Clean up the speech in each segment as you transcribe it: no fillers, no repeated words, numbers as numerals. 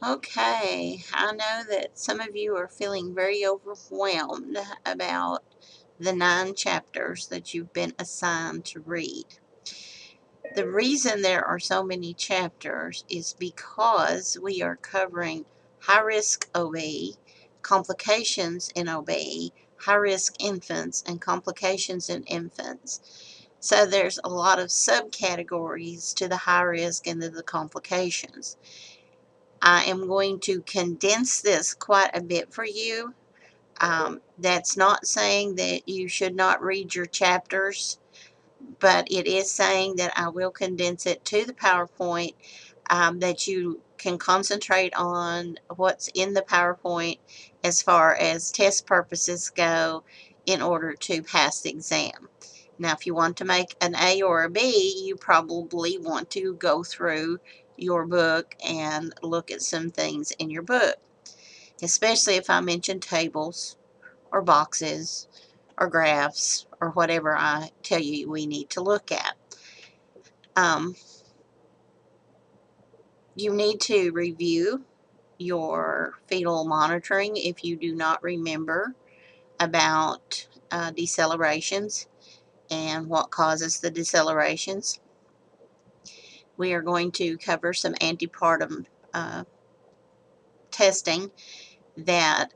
Okay, I know that some of you are feeling very overwhelmed about the 9 chapters that you've been assigned to read. The reason there are so many chapters is because we are covering high-risk OB, complications in OB, high-risk infants, and complications in infants. So there's a lot of subcategories to the high risk and to the complications. I am going to condense this quite a bit for you. That's not saying that you should not read your chapters, but it is saying that I will condense it to the PowerPoint, that you can concentrate on what's in the PowerPoint as far as test purposes go in order to pass the exam. Now, if you want to make an A or a B, you probably want to go through your book and look at some things in your book, especially if I mention tables or boxes or graphs or whatever I tell you we need to look at. You need to review your fetal monitoring if you do not remember about decelerations and what causes the decelerations. We are going to cover some antepartum testing that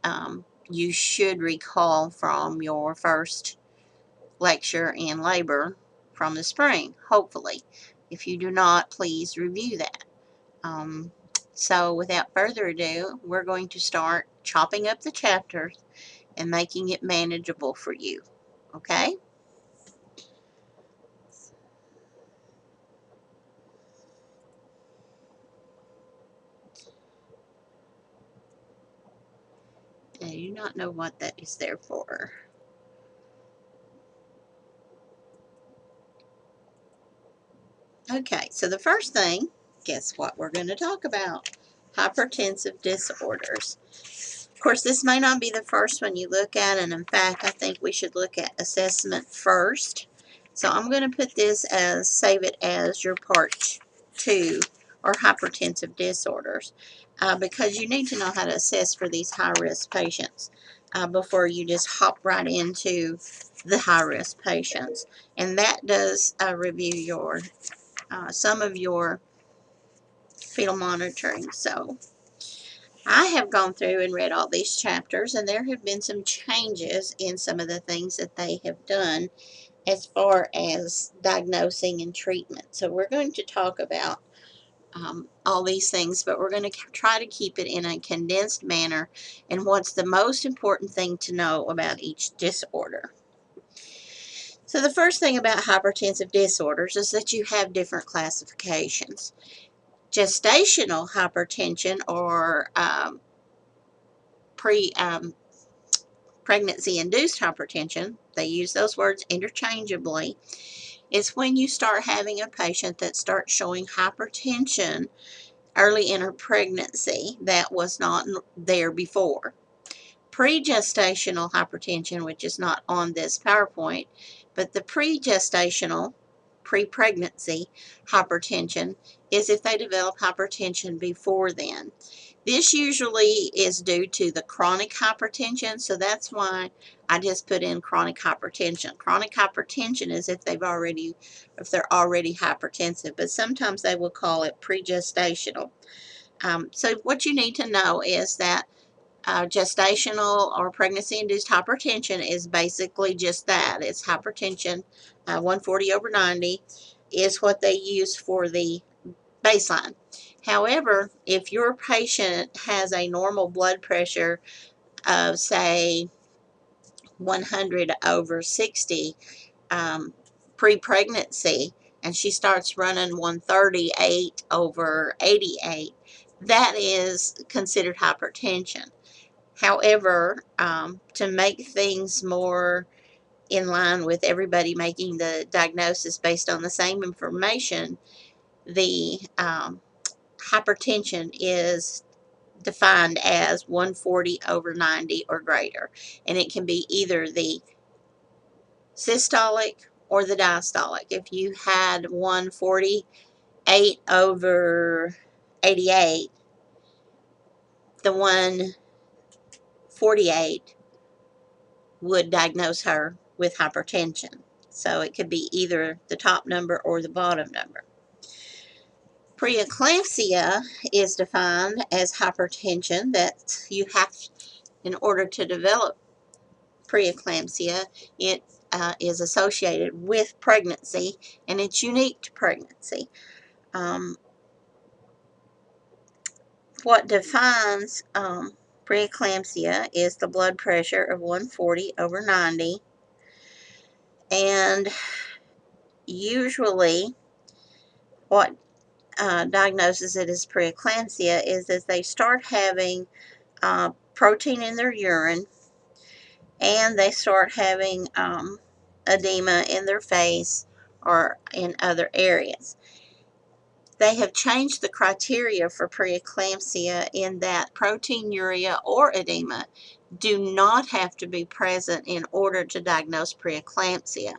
you should recall from your first lecture in labor from the spring, hopefully. If you do not, please review that. So without further ado, we're going to start chopping up the chapters and making it manageable for you. Okay? I do not know what that is there for. Okay, so the first thing, guess what we're going to talk about? Hypertensive disorders. Of course, this may not be the first one you look at, and in fact, I think we should look at assessment first. So I'm going to put this as, save it as your part 2, or hypertensive disorders, because you need to know how to assess for these high-risk patients before you just hop right into the high-risk patients. And that does review your some of your fetal monitoring. So I have gone through and read all these chapters, and there have been some changes in some of the things that they have done as far as diagnosing and treatment. So we're going to talk about all these things, but we're going to try to keep it in a condensed manner and what's the most important thing to know about each disorder. So the first thing about hypertensive disorders is that you have different classifications. Gestational hypertension, or pregnancy-induced hypertension, they use those words interchangeably, is when you start having a patient that starts showing hypertension early in her pregnancy that was not there before. Pre-gestational hypertension, which is not on this PowerPoint, but the pre-gestational, pre-pregnancy hypertension is if they develop hypertension before then. This usually is due to the chronic hypertension, so that's why I just put in chronic hypertension. Chronic hypertension is if they're already hypertensive, but sometimes they will call it pre-gestational. So what you need to know is that gestational or pregnancy-induced hypertension is basically just that. It's hypertension. 140/90 is what they use for the baseline. However, if your patient has a normal blood pressure of, say, 100/60 pre-pregnancy, and she starts running 138/88, that is considered hypertension. However, to make things more in line with everybody making the diagnosis based on the same information, the hypertension is defined as 140/90 or greater, and it can be either the systolic or the diastolic. If you had 148/88, the 148 would diagnose her with hypertension. So it could be either the top number or the bottom number. Preeclampsia is defined as hypertension that you have, in order to develop preeclampsia, it is associated with pregnancy, and it's unique to pregnancy. What defines preeclampsia is the blood pressure of 140/90, and usually what diagnoses it as preeclampsia is that they start having protein in their urine, and they start having edema in their face or in other areas. They have changed the criteria for preeclampsia in that proteinuria or edema do not have to be present in order to diagnose preeclampsia.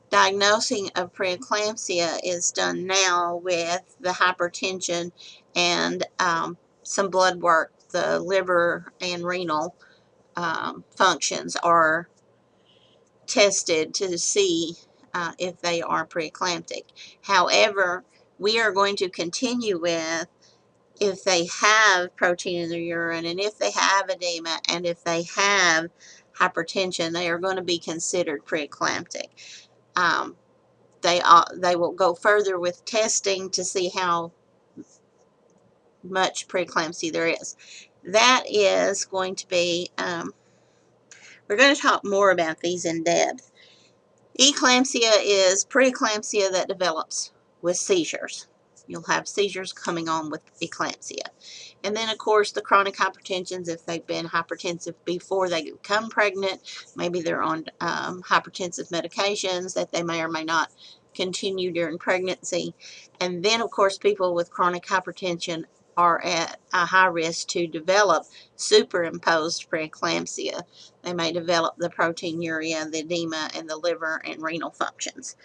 Diagnosing of preeclampsia is done now with the hypertension and some blood work. The liver and renal functions are tested to see if they are preeclamptic. However, we are going to continue with if they have protein in their urine, and if they have edema, and if they have hypertension, they are going to be considered preeclamptic. They will go further with testing to see how much preeclampsia there is. That is going to be, we're going to talk more about these in depth. Eclampsia is preeclampsia that develops with seizures. You'll have seizures coming on with eclampsia. And then, of course, the chronic hypertensions, if they've been hypertensive before they become pregnant, maybe they're on hypertensive medications that they may or may not continue during pregnancy. And then, of course, people with chronic hypertension are at a high risk to develop superimposed preeclampsia. They may develop the proteinuria, the edema, and the liver and renal functions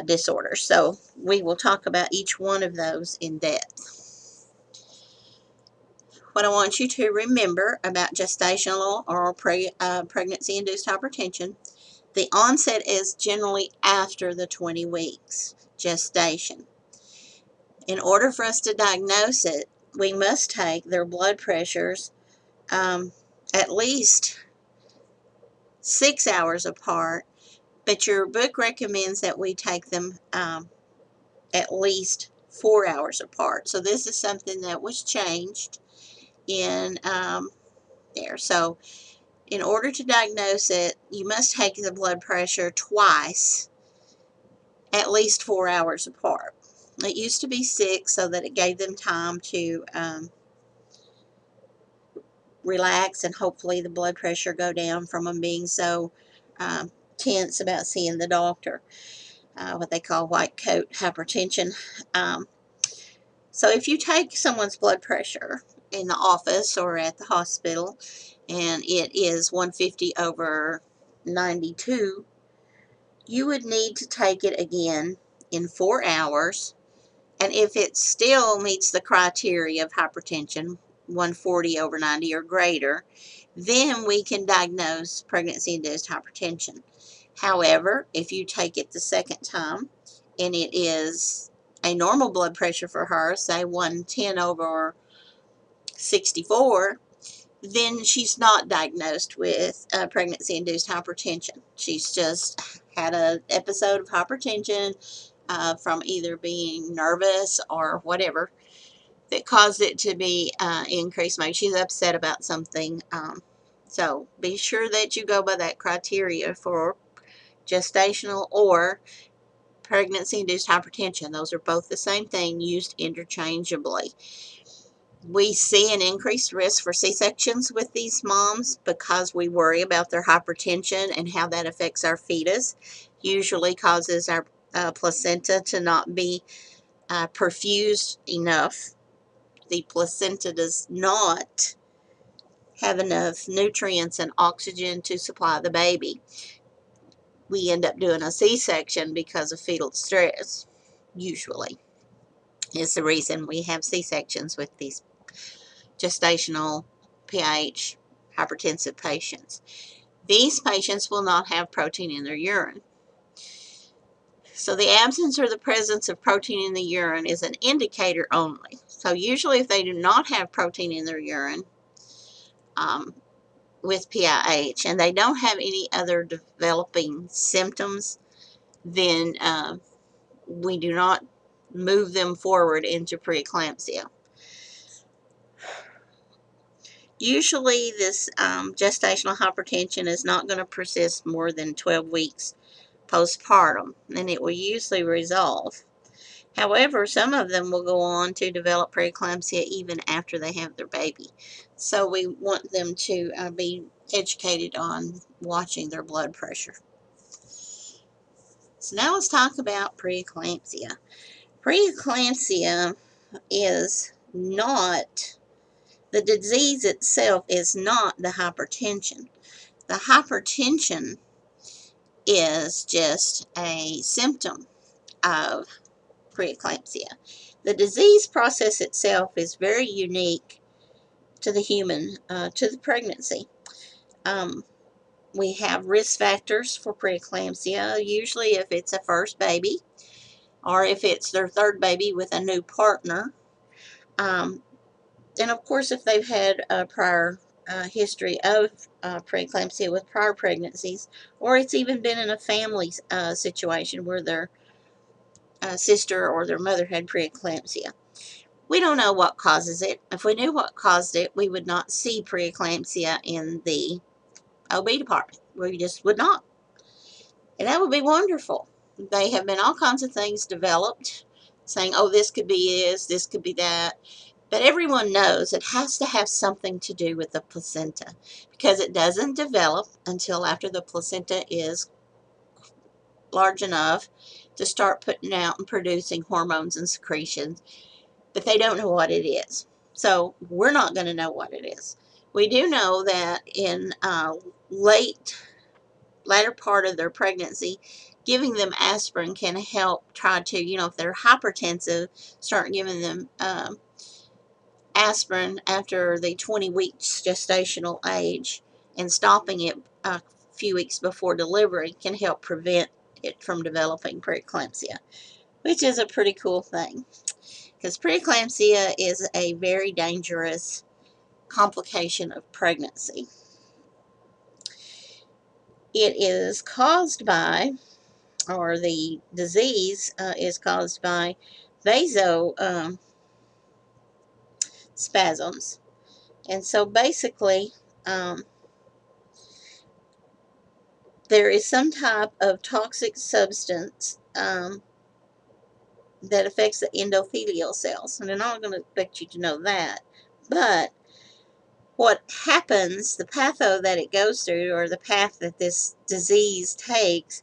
disorders. So we will talk about each one of those in depth. What I want you to remember about gestational or pregnancy-induced hypertension, the onset is generally after the 20 weeks gestation. In order for us to diagnose it, we must take their blood pressures at least 6 hours apart, but your book recommends that we take them at least 4 hours apart. So this is something that was changed in there. So in order to diagnose it, you must take the blood pressure twice, at least 4 hours apart. It used to be 6 so that it gave them time to relax and hopefully the blood pressure go down from them being so tense about seeing the doctor, what they call white coat hypertension. So if you take someone's blood pressure in the office or at the hospital and it is 150/92, you would need to take it again in 4 hours. And if it still meets the criteria of hypertension, 140/90 or greater, then we can diagnose pregnancy-induced hypertension. However, if you take it the second time and it is a normal blood pressure for her, say 110/64, then she's not diagnosed with pregnancy-induced hypertension. She's just had an episode of hypertension from either being nervous or whatever that caused it to be increased. Maybe she's upset about something. So be sure that you go by that criteria for gestational or pregnancy-induced hypertension. Those are both the same thing, used interchangeably. We see an increased risk for C-sections with these moms because we worry about their hypertension and how that affects our fetus. Usually causes our placenta to not be perfused enough. The placenta does not have enough nutrients and oxygen to supply the baby. We end up doing a C-section because of fetal stress, usually. It's the reason we have C-sections with these gestational PIH hypertensive patients. These patients will not have protein in their urine. So the absence or the presence of protein in the urine is an indicator only. So usually if they do not have protein in their urine with PIH and they don't have any other developing symptoms, then we do not move them forward into preeclampsia. Usually this gestational hypertension is not going to persist more than 12 weeks postpartum, and it will usually resolve. However, some of them will go on to develop preeclampsia even after they have their baby. So we want them to be educated on watching their blood pressure. So now let's talk about preeclampsia. Preeclampsia is not, the disease itself is not the hypertension. The hypertension is just a symptom of preeclampsia. The disease process itself is very unique to the human, to the pregnancy. We have risk factors for preeclampsia, usually if it's a first baby or if it's their third baby with a new partner. And of course, if they've had a prior history of preeclampsia with prior pregnancies, or it's even been in a family situation where their sister or their mother had preeclampsia. We don't know what causes it. If we knew what caused it, we would not see preeclampsia in the OB department. We just would not. And that would be wonderful. They have been all kinds of things developed, saying, oh, this could be this could be that. But everyone knows it has to have something to do with the placenta, because it doesn't develop until after the placenta is large enough to start putting out and producing hormones and secretions, but they don't know what it is. So we're not going to know what it is. We do know that in latter part of their pregnancy, giving them aspirin can help try to, if they're hypertensive, start giving them aspirin after the 20 weeks gestational age and stopping it a few weeks before delivery can help prevent it from developing preeclampsia, which is a pretty cool thing, because preeclampsia is a very dangerous complication of pregnancy. It is caused by, or the disease is caused by vasospasms. And so basically, there is some type of toxic substance that affects the endothelial cells. And I'm not going to expect you to know that. But what happens, the patho that it goes through, or the path that this disease takes,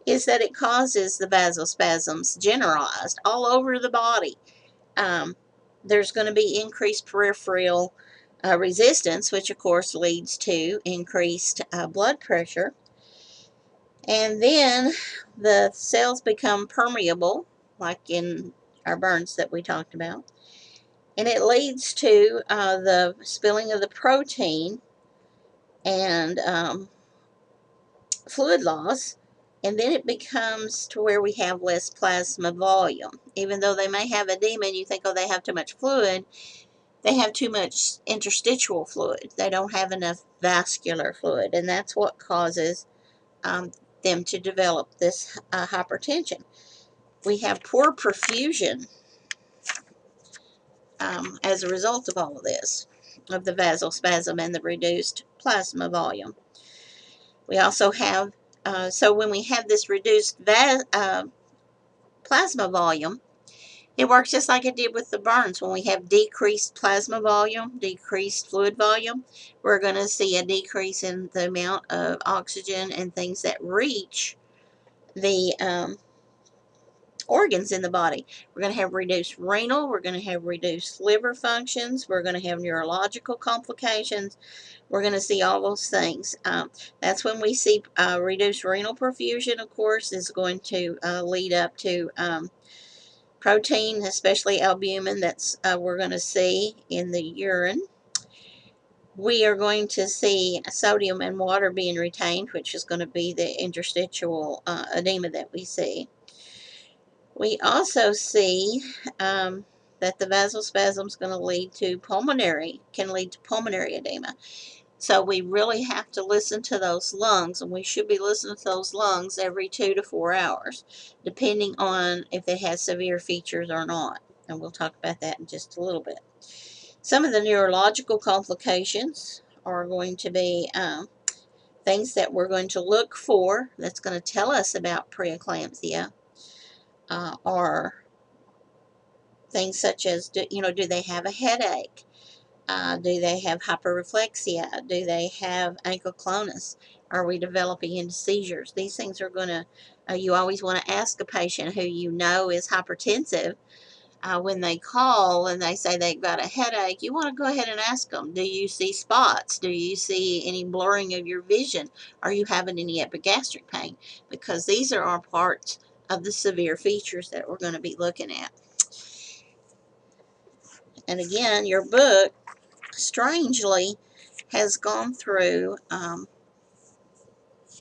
is that it causes the vasospasms generalized all over the body. There's going to be increased peripheral resistance, which of course leads to increased blood pressure. And then the cells become permeable, like in our burns that we talked about. And it leads to the spilling of the protein and fluid loss. And then it becomes to where we have less plasma volume. Even though they may have edema and you think, oh, they have too much fluid, they have too much interstitial fluid. They don't have enough vascular fluid. And that's what causes them to develop this hypertension. We have poor perfusion as a result of all of this, of the vasospasm and the reduced plasma volume. We also have, so when we have this reduced plasma volume, it works just like it did with the burns. When we have decreased plasma volume, decreased fluid volume, we're going to see a decrease in the amount of oxygen and things that reach the organs in the body. We're going to have reduced renal, we're going to have reduced liver functions, we're going to have neurological complications, we're going to see all those things. That's when we see reduced renal perfusion, of course, is going to lead up to protein, especially albumin, that's we're going to see in the urine. we are going to see sodium and water being retained, which is going to be the interstitial edema that we see. We also see that the vasospasm is going to lead to can lead to pulmonary edema. So we really have to listen to those lungs, and we should be listening to those lungs every 2 to 4 hours, depending on if it has severe features or not. And we'll talk about that in just a little bit. Some of the neurological complications are going to be things that we're going to look for that's going to tell us about preeclampsia are things such as, do they have a headache? Do they have hyperreflexia? Do they have ankylosing? Are we developing into seizures? These things are going to, you always want to ask a patient who you know is hypertensive when they call and they say they've got a headache. You want to go ahead and ask them, do you see spots? Do you see any blurring of your vision? Are you having any epigastric pain? Because these are all parts of the severe features that we're going to be looking at. And again, your book, strangely, has gone through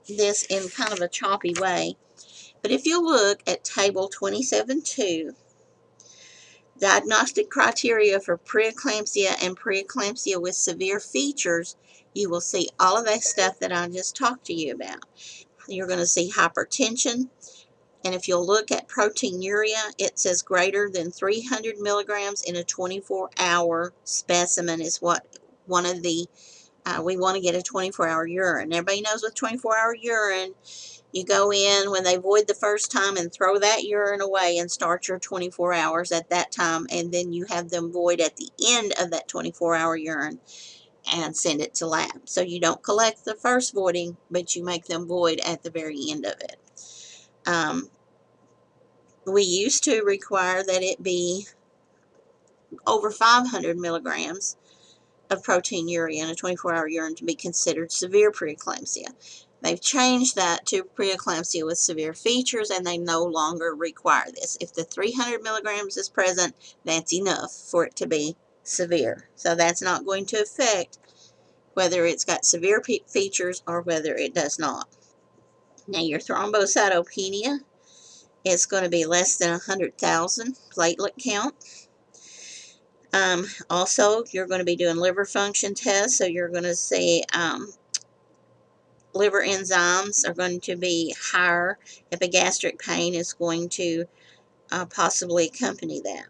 this in kind of a choppy way. But if you look at table 27.2, diagnostic criteria for preeclampsia and preeclampsia with severe features, you will see all of that stuff that I just talked to you about. You're going to see hypertension, and if you'll look at proteinuria, it says greater than 300 milligrams in a 24-hour specimen is what one of the we want to get a 24-hour urine. Everybody knows with 24-hour urine, you go in when they void the first time and throw that urine away and start your 24 hours at that time, and then you have them void at the end of that 24-hour urine and send it to lab. So you don't collect the first voiding, but you make them void at the very end of it. We used to require that it be over 500 milligrams of proteinuria in a 24-hour urine to be considered severe preeclampsia. They've changed that to preeclampsia with severe features, and they no longer require this. If the 300 milligrams is present, that's enough for it to be severe. So that's not going to affect whether it's got severe features or whether it does not. Now, your thrombocytopenia is going to be less than 100,000 platelet count. Also, you're going to be doing liver function tests, so you're going to see liver enzymes are going to be higher. Epigastric pain is going to possibly accompany that.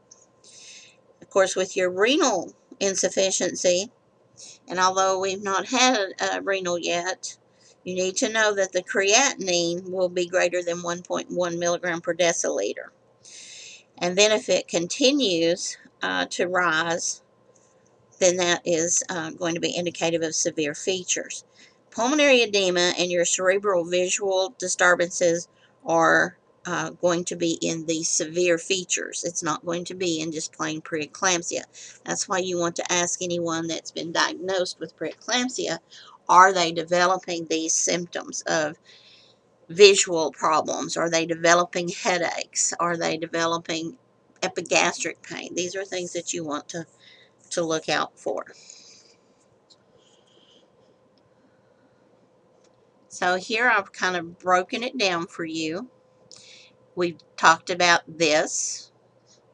Of course, with your renal insufficiency, and although we've not had a renal yet, you need to know that the creatinine will be greater than 1.1 milligram per deciliter. And then if it continues to rise, then that is going to be indicative of severe features. Pulmonary edema and your cerebral visual disturbances are going to be in the severe features. It's not going to be in just plain preeclampsia. That's why you want to ask anyone that's been diagnosed with preeclampsia, are they developing these symptoms of visual problems? Are they developing headaches? Are they developing epigastric pain? These are things that you want to look out for. So here I've kind of broken it down for you. We've talked about this,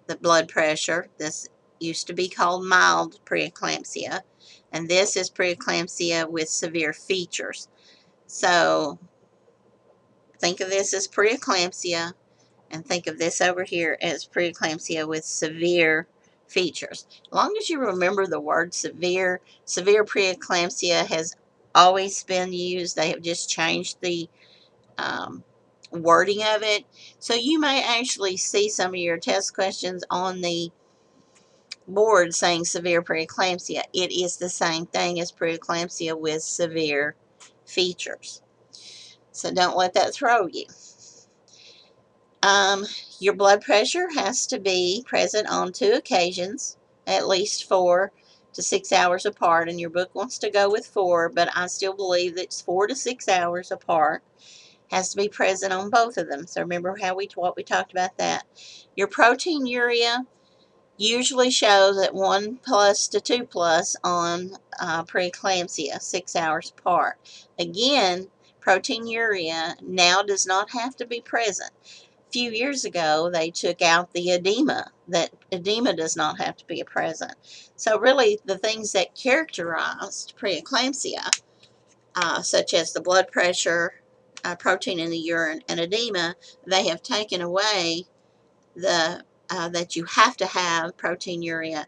the blood pressure. This used to be called mild preeclampsia, and this is preeclampsia with severe features. So think of this as preeclampsia, and think of this over here as preeclampsia with severe features. As long as you remember the word severe, severe preeclampsia has always been used. They have just changed the wording of it. So you may actually see some of your test questions on the board saying severe preeclampsia. It is the same thing as preeclampsia with severe features. So don't let that throw you. Your blood pressure has to be present on 2 occasions, at least 4 to 6 hours apart, and your book wants to go with 4, but I still believe that it's 4 to 6 hours apart. Has to be present on both of them. So remember what we talked about that. Your proteinuria usually shows at 1 plus to 2 plus on preeclampsia, 6 hours apart. Again, proteinuria now does not have to be present. A few years ago, they took out the edema. That edema does not have to be present. So really, the things that characterized preeclampsia, such as the blood pressure, protein in the urine, and edema, they have taken away the that you have to have proteinuria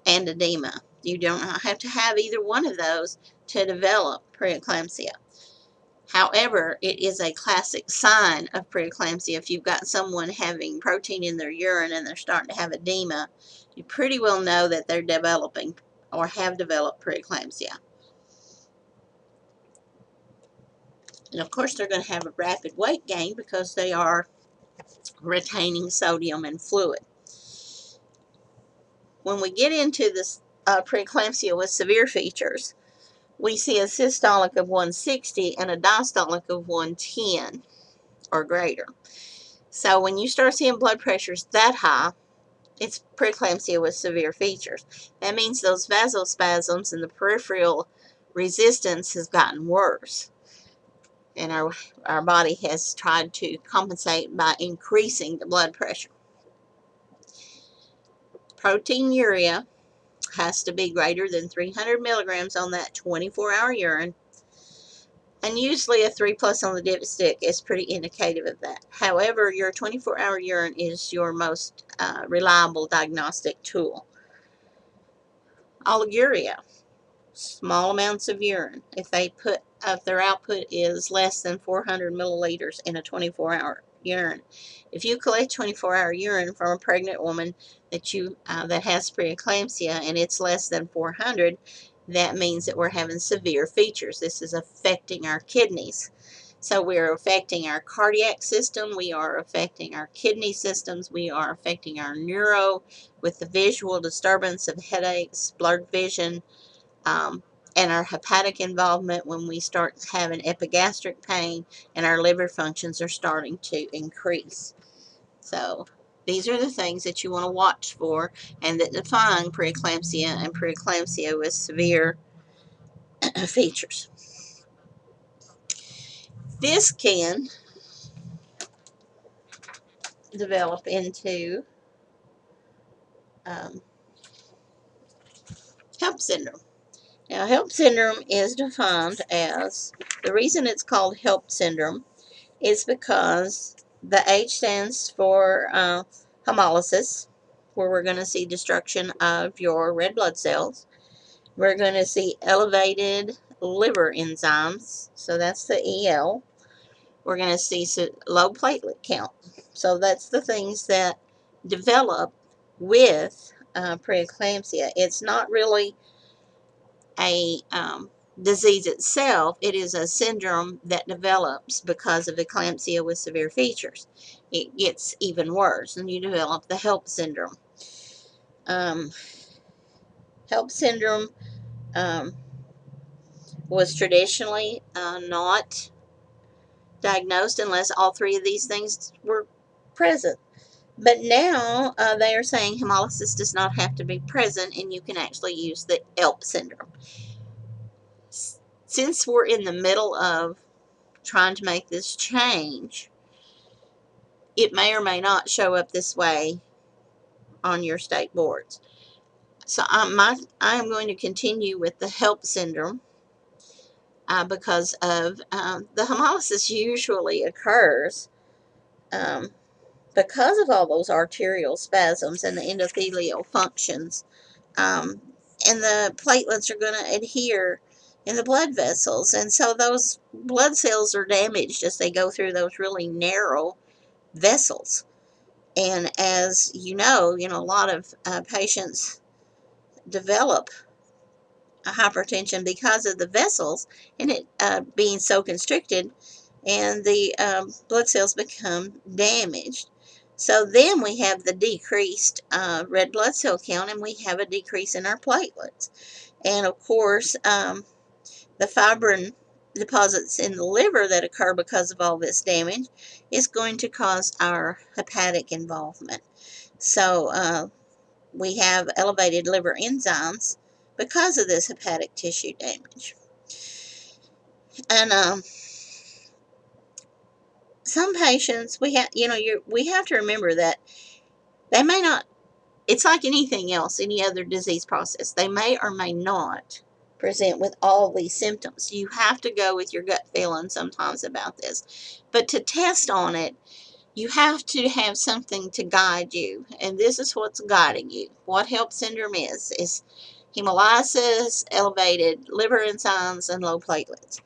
and edema. You don't have to have either one of those to develop preeclampsia. However, it is a classic sign of preeclampsia. If you've got someone having protein in their urine and they're starting to have edema, you pretty well know that they're developing or have developed preeclampsia. And of course, they're going to have a rapid weight gain because they are retaining sodium and fluid. When we get into this preeclampsia with severe features, we see a systolic of 160 and a diastolic of 110 or greater. So when you start seeing blood pressures that high, it's preeclampsia with severe features. That means those vasospasms and the peripheral resistance has gotten worse. And our body has tried to compensate by increasing the blood pressure. Proteinuria has to be greater than 300 milligrams on that 24-hour urine. And usually a 3 plus on the dipstick is pretty indicative of that. However, your 24-hour urine is your most reliable diagnostic tool. Oliguria, small amounts of urine. If their output is less than 400 milliliters in a 24-hour urine. If you collect 24-hour urine from a pregnant woman that has preeclampsia and it's less than 400, that means that we're having severe features. This is affecting our kidneys. So we're affecting our cardiac system, we are affecting our kidney systems, we are affecting our neuro with the visual disturbance of headaches, blurred vision, and our hepatic involvement when we start having epigastric pain and our liver functions are starting to increase. So these are the things that you want to watch for and that define preeclampsia and preeclampsia with severe features. This can develop into um, HELLP syndrome. Now, HELLP syndrome is defined as, the reason it's called HELLP syndrome is because the H stands for hemolysis, where we're going to see destruction of your red blood cells. We're going to see elevated liver enzymes, so that's the EL. We're going to see low platelet count. So that's the things that develop with preeclampsia. It's not really a disease itself. It is a syndrome that develops because of eclampsia with severe features. It gets even worse, and you develop the HELLP syndrome. HELLP syndrome was traditionally not diagnosed unless all three of these things were present. But now they are saying hemolysis does not have to be present, and you can actually use the HELLP syndrome. Since we're in the middle of trying to make this change, it may or may not show up this way on your state boards. So I am going to continue with the HELLP syndrome because of the hemolysis usually occurs because of all those arterial spasms and the endothelial functions. And the platelets are going to adhere in the blood vessels. And so those blood cells are damaged as they go through those really narrow vessels. And as you know, a lot of patients develop a hypertension because of the vessels and it being so constricted, and the blood cells become damaged. So then we have the decreased red blood cell count, and we have a decrease in our platelets. And of course, the fibrin deposits in the liver that occur because of all this damage is going to cause our hepatic involvement. So we have elevated liver enzymes because of this hepatic tissue damage. And some patients, we have, we have to remember that they may not. It's like anything else, any other disease process. They may or may not present with all these symptoms. You have to go with your gut feeling sometimes about this. But to test on it, you have to have something to guide you. And this is what's guiding you. What HELLP syndrome is hemolysis, elevated liver enzymes, and low platelets.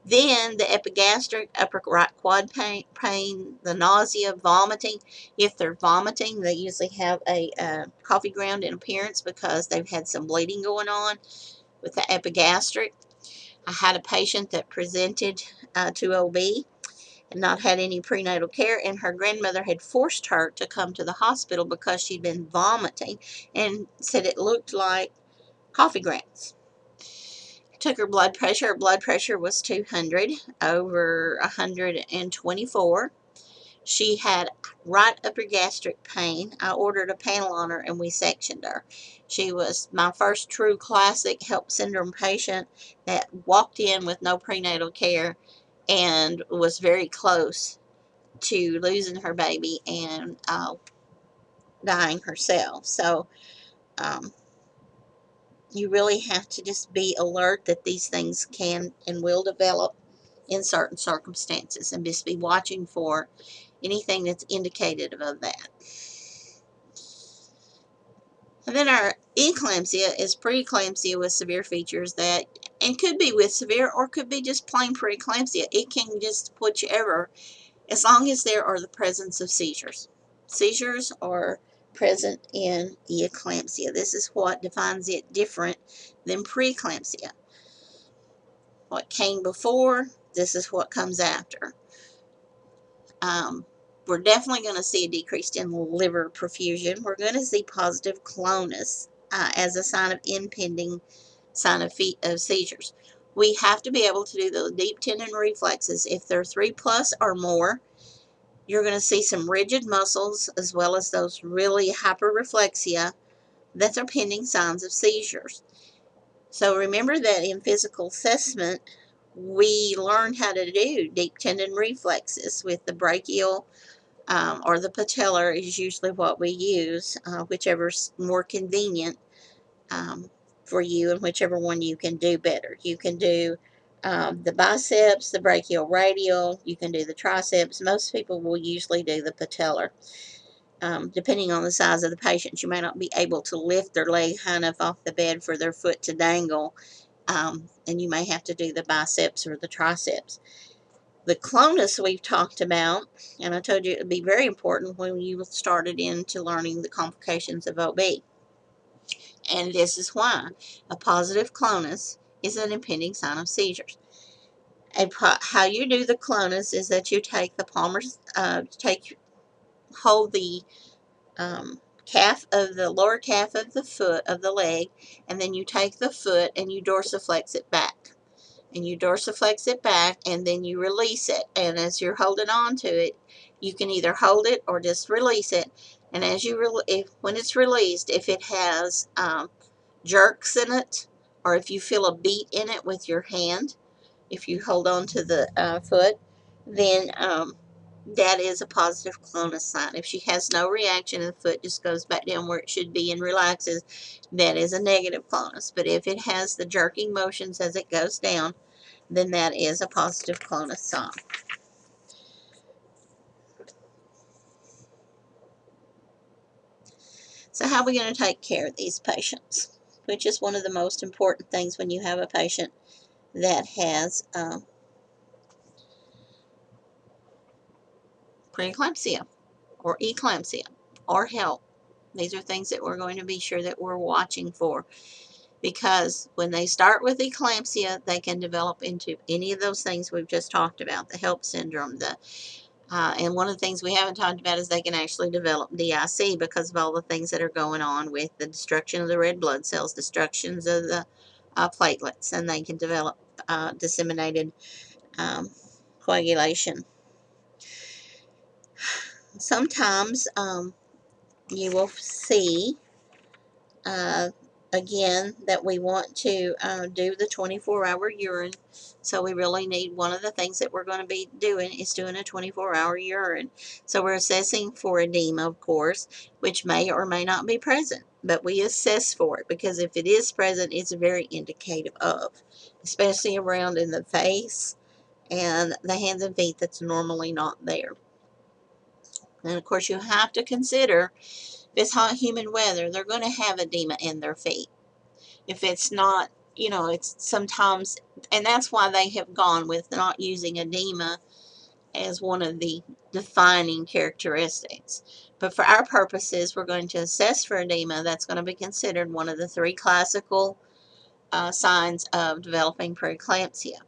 Then the epigastric, upper right quad pain, the nausea, vomiting. If they're vomiting, they usually have a coffee ground in appearance because they've had some bleeding going on with the epigastric. I had a patient that presented to OB and not had any prenatal care, and her grandmother had forced her to come to the hospital because she'd been vomiting and said it looked like coffee grounds. Took her blood pressure. Her blood pressure was 200 over 124. She had right upper gastric pain. I ordered a panel on her and we sectioned her. She was my first true classic HELLP syndrome patient that walked in with no prenatal care and was very close to losing her baby and dying herself. So you really have to just be alert that these things can and will develop in certain circumstances, and just be watching for anything that's indicative of that. And then our eclampsia is preeclampsia with severe features that, and could be with severe or could be just plain preeclampsia. It can just whichever, as long as there are the presence of seizures. Seizures are present in eclampsia. This is what defines it different than preeclampsia. What came before, this is what comes after. We're definitely going to see a decrease in liver perfusion. We're going to see positive clonus as a sign of impending sign of seizures. We have to be able to do the deep tendon reflexes. If they're 3+ or more, you're going to see some rigid muscles as well as those really hyperreflexia that are pending signs of seizures. So remember that in physical assessment, we learn how to do deep tendon reflexes with the brachial or the patellar is usually what we use, whichever's more convenient for you and whichever one you can do better. You can do the biceps, the brachial radial, you can do the triceps. Most people will usually do the patellar. Depending on the size of the patient, you may not be able to lift their leg high enough off the bed for their foot to dangle, and you may have to do the biceps or the triceps. The clonus we've talked about, and I told you it would be very important when you started into learning the complications of OB. And this is why a positive clonus is an impending sign of seizures. How you do the clonus is that you take the palmars, hold the calf of the lower calf of the foot of the leg, and then you take the foot and you dorsiflex it back. And you dorsiflex it back, and then you release it. And as you're holding on to it, you can either hold it or just release it. And as you when it's released, if it has jerks in it, or if you feel a beat in it with your hand, if you hold on to the foot, then that is a positive clonus sign. If she has no reaction and the foot just goes back down where it should be and relaxes, that is a negative clonus. But if it has the jerking motions as it goes down, then that is a positive clonus sign. So how are we going to take care of these patients? Which is one of the most important things when you have a patient that has preeclampsia or eclampsia or HELLP. These are things that we're going to be sure that we're watching for, because when they start with eclampsia, they can develop into any of those things we've just talked about, the HELLP syndrome, and one of the things we haven't talked about is they can actually develop DIC because of all the things that are going on with the destruction of the red blood cells, destructions of the platelets, and they can develop disseminated coagulation. Sometimes you will see again, that we want to do the 24-hour urine. So we really need, one of the things that we're going to be doing is doing a 24-hour urine. So we're assessing for edema, of course, which may or may not be present, but we assess for it because if it is present, it's very indicative of, especially around in the face and the hands and feet that's normally not there. And of course, you have to consider if it's hot, humid weather, they're going to have edema in their feet. If it's not, it's sometimes, and that's why they have gone with not using edema as one of the defining characteristics. But for our purposes, we're going to assess for edema. That's going to be considered one of the 3 classical signs of developing preeclampsia.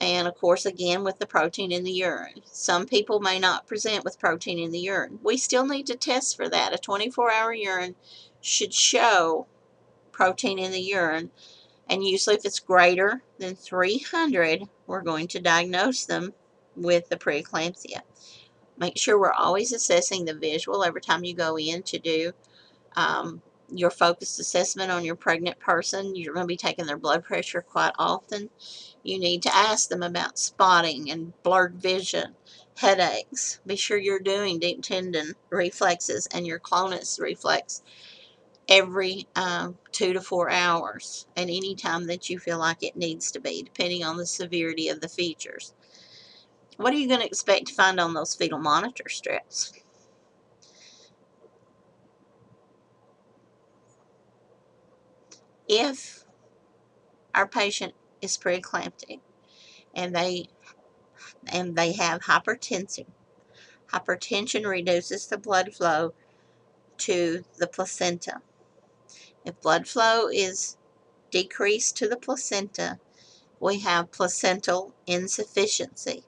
And of course, again, with the protein in the urine. Some people may not present with protein in the urine. We still need to test for that. A 24-hour urine should show protein in the urine, and usually if it's greater than 300, we're going to diagnose them with the preeclampsia. Make sure we're always assessing the visual every time you go in to do your focused assessment on your pregnant person. You're going to be taking their blood pressure quite often. You need to ask them about spotting and blurred vision, headaches. Be sure you're doing deep tendon reflexes and your clonus reflex every 2 to 4 hours, and any time that you feel like it needs to be, depending on the severity of the features. What are you going to expect to find on those fetal monitor strips? If our patient is preeclamptic and they have hypertension reduces the blood flow to the placenta. If blood flow is decreased to the placenta, we have placental insufficiency.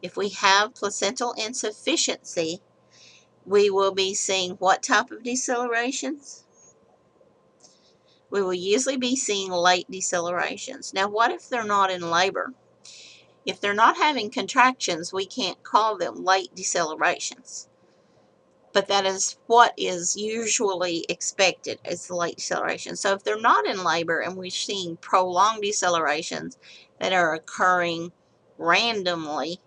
If we have placental insufficiency, we will be seeing what type of decelerations? We will usually be seeing late decelerations. Now, what if they're not in labor? If they're not having contractions, we can't call them late decelerations. But that is what is usually expected as the late deceleration. So if they're not in labor and we're seeing prolonged decelerations that are occurring randomly,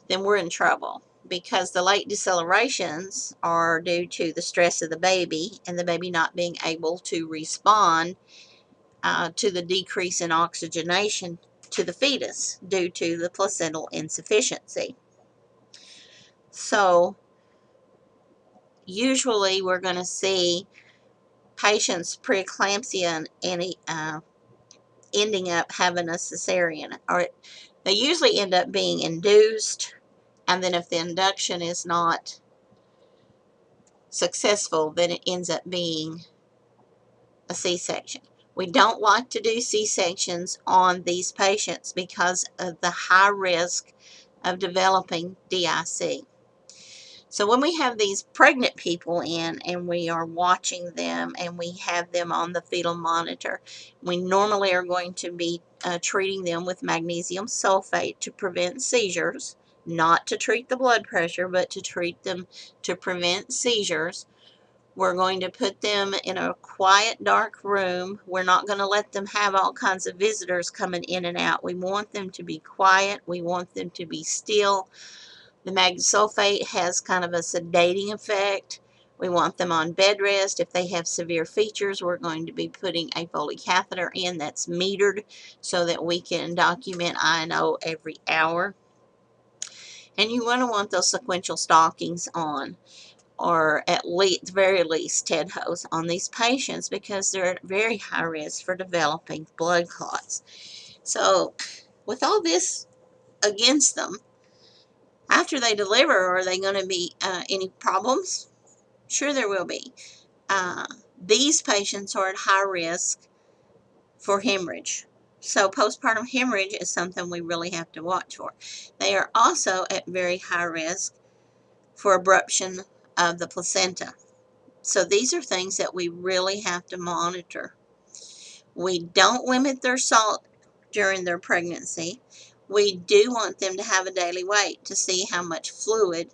then we're in trouble, because the late decelerations are due to the stress of the baby and the baby not being able to respond to the decrease in oxygenation to the fetus due to the placental insufficiency. So usually we're going to see patients preeclampsia and ending up having a cesarean, or they usually end up being induced, and then if the induction is not successful, then it ends up being a C-section. We don't like to do C-sections on these patients because of the high risk of developing DIC. So when we have these pregnant people in and we are watching them and we have them on the fetal monitor, we normally are going to be treating them with magnesium sulfate to prevent seizures, not to treat the blood pressure, but to treat them to prevent seizures. We're going to put them in a quiet, dark room. We're not going to let them have all kinds of visitors coming in and out. We want them to be quiet. We want them to be still. The magnesium sulfate has kind of a sedating effect. We want them on bed rest. If they have severe features, we're going to be putting a Foley catheter in that's metered so that we can document I&O every hour. And you want to want those sequential stockings on, or at least, very least, TED hose on these patients, because they're at very high risk for developing blood clots. So with all this against them, after they deliver, are they going to be any problems? Sure, there will be. These patients are at high risk for hemorrhage. So postpartum hemorrhage is something we really have to watch for. They are also at very high risk for abruption of the placenta. So these are things that we really have to monitor. We don't limit their salt during their pregnancy. We do want them to have a daily weight to see how much fluid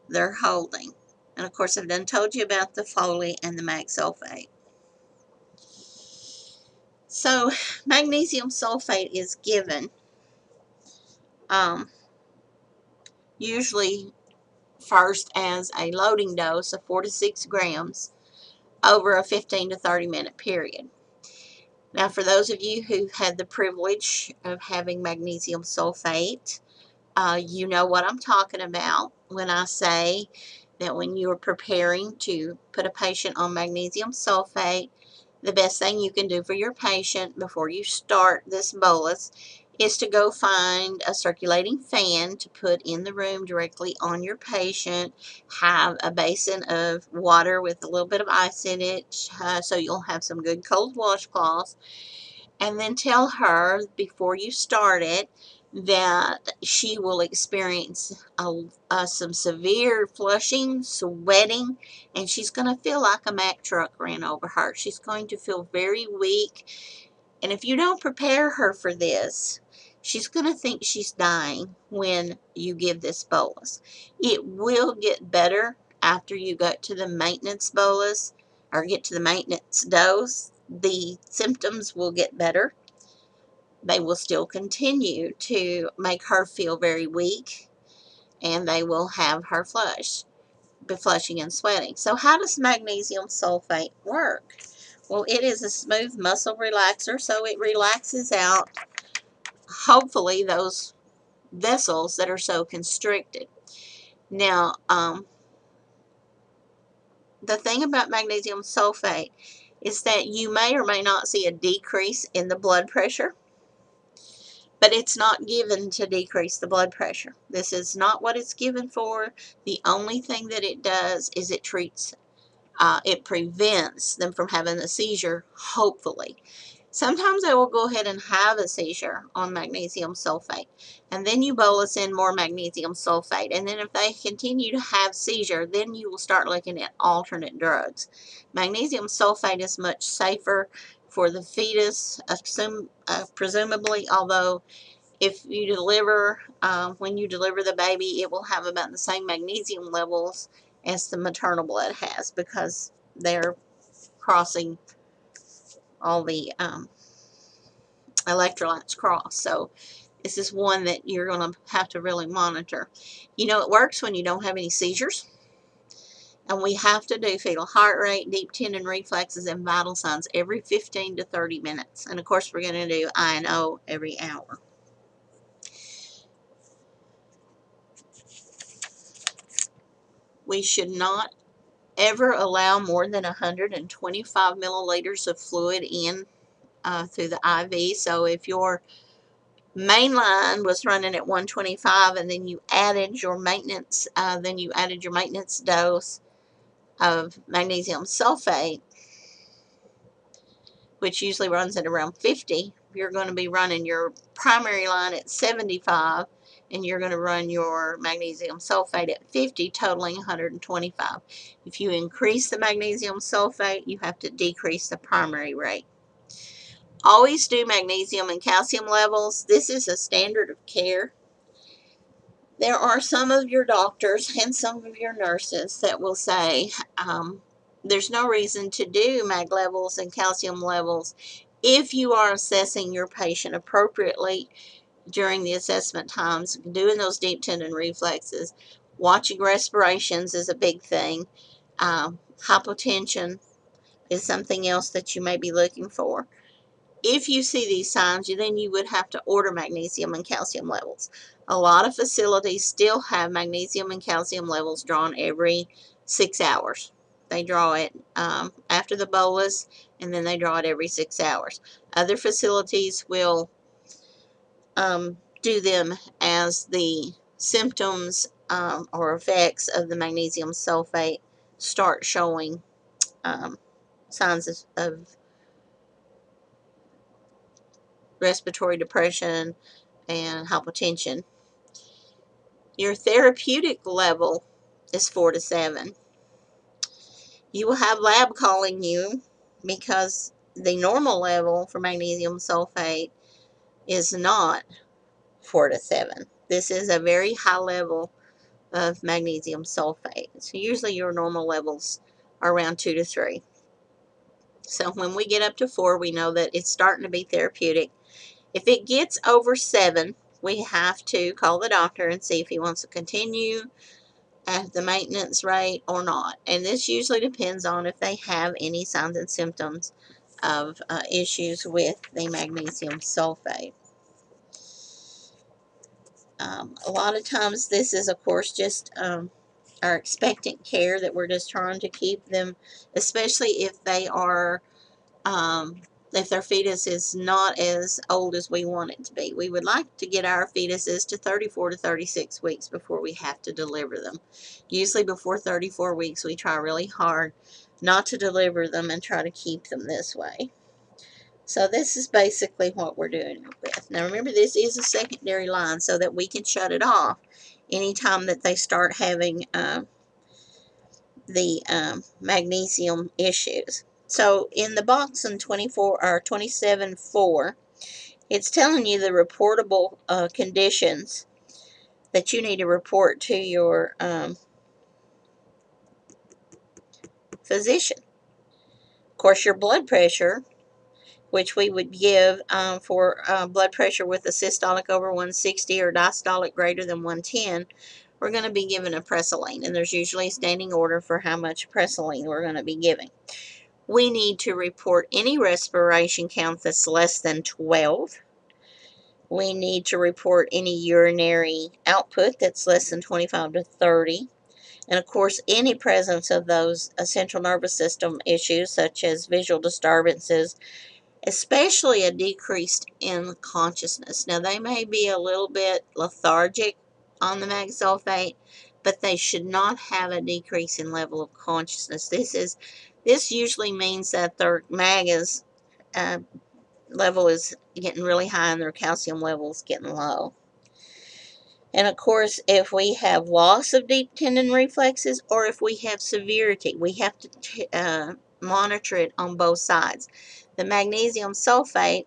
they're holding. And of course, I've done told you about the folate and the mag sulfate. So magnesium sulfate is given usually first as a loading dose of 4 to 6 grams over a 15 to 30 minute period. Now, for those of you who had the privilege of having magnesium sulfate, you know what I'm talking about when I say that when you are preparing to put a patient on magnesium sulfate, the best thing you can do for your patient before you start this bolus is to go find a circulating fan to put in the room directly on your patient. Have a basin of water with a little bit of ice in it, so you'll have some good cold washcloths. And then tell her before you start it that she will experience some severe flushing, sweating, and she's going to feel like a Mack truck ran over her. She's going to feel very weak. And if you don't prepare her for this, she's going to think she's dying when you give this bolus. It will get better after you go to the maintenance bolus or get to the maintenance dose. The symptoms will get better. They will still continue to make her feel very weak, and they will have her flushing and sweating. So how does magnesium sulfate work? Well, it is a smooth muscle relaxer, so it relaxes out, hopefully, those vessels that are so constricted. Now, the thing about magnesium sulfate is that you may or may not see a decrease in the blood pressure, but it's not given to decrease the blood pressure. This is not what it's given for. The only thing that it does is it prevents them from having a seizure, hopefully. Sometimes they will go ahead and have a seizure on magnesium sulfate, and then you bolus in more magnesium sulfate, and then if they continue to have seizure, then you will start looking at alternate drugs. Magnesium sulfate is much safer for the fetus, presumably, although if you deliver, when you deliver the baby, it will have about the same magnesium levels as the maternal blood has, because they're crossing all the electrolytes cross. So this is one that you're going to have to really monitor. You know, it works when you don't have any seizures. And we have to do fetal heart rate, deep tendon reflexes, and vital signs every 15 to 30 minutes. And of course, we're going to do I&O every hour. We should not ever allow more than 125 milliliters of fluid in through the IV. So if your main line was running at 125 and then you added your maintenance, dose of magnesium sulfate, which usually runs at around 50, you're going to be running your primary line at 75, and you're going to run your magnesium sulfate at 50, totaling 125. If you increase the magnesium sulfate, you have to decrease the primary rate. Always do magnesium and calcium levels. This is a standard of care. There are some of your doctors and some of your nurses that will say there's no reason to do mag levels and calcium levels if you are assessing your patient appropriately during the assessment times, doing those deep tendon reflexes. Watching respirations is a big thing. Hypotension is something else that you may be looking for. If you see these signs, then you would have to order magnesium and calcium levels. A lot of facilities still have magnesium and calcium levels drawn every 6 hours. They draw it after the bolus, and then they draw it every 6 hours. Other facilities will do them as the symptoms or effects of the magnesium sulfate start showing signs of respiratory depression and hypotension. Your therapeutic level is 4 to 7. You will have lab calling you because the normal level for magnesium sulfate is not 4 to 7. This is a very high level of magnesium sulfate. So usually your normal levels are around 2 to 3. So when we get up to 4, we know that it's starting to be therapeutic. If it gets over 7, we have to call the doctor and see if he wants to continue at the maintenance rate or not. And this usually depends on if they have any signs and symptoms of issues with the magnesium sulfate. A lot of times this is, of course, just our expectant care that we're just trying to keep them, especially if they are if their fetus is not as old as we want it to be. We would like to get our fetuses to 34 to 36 weeks before we have to deliver them. Usually before 34 weeks, we try really hard not to deliver them and try to keep them this way. So this is basically what we're doing with. Now remember, this is a secondary line so that we can shut it off anytime that they start having the magnesium issues. So in the box in 24 or 27.4, it's telling you the reportable conditions that you need to report to your physician. Of course, your blood pressure, which we would give for blood pressure with a systolic over 160 or diastolic greater than 110, we're going to be given a Presaline, and there's usually a standing order for how much Presaline we're going to be giving. We need to report any respiration count that's less than 12. We need to report any urinary output that's less than 25 to 30. And of course, any presence of those central nervous system issues such as visual disturbances, especially a decrease in consciousness. Now, they may be a little bit lethargic on the mag sulfate, but they should not have a decrease in level of consciousness. This usually means that their mag is level is getting really high and their calcium level is getting low. And of course, if we have loss of deep tendon reflexes or if we have severity, we have to monitor it on both sides. The magnesium sulfate,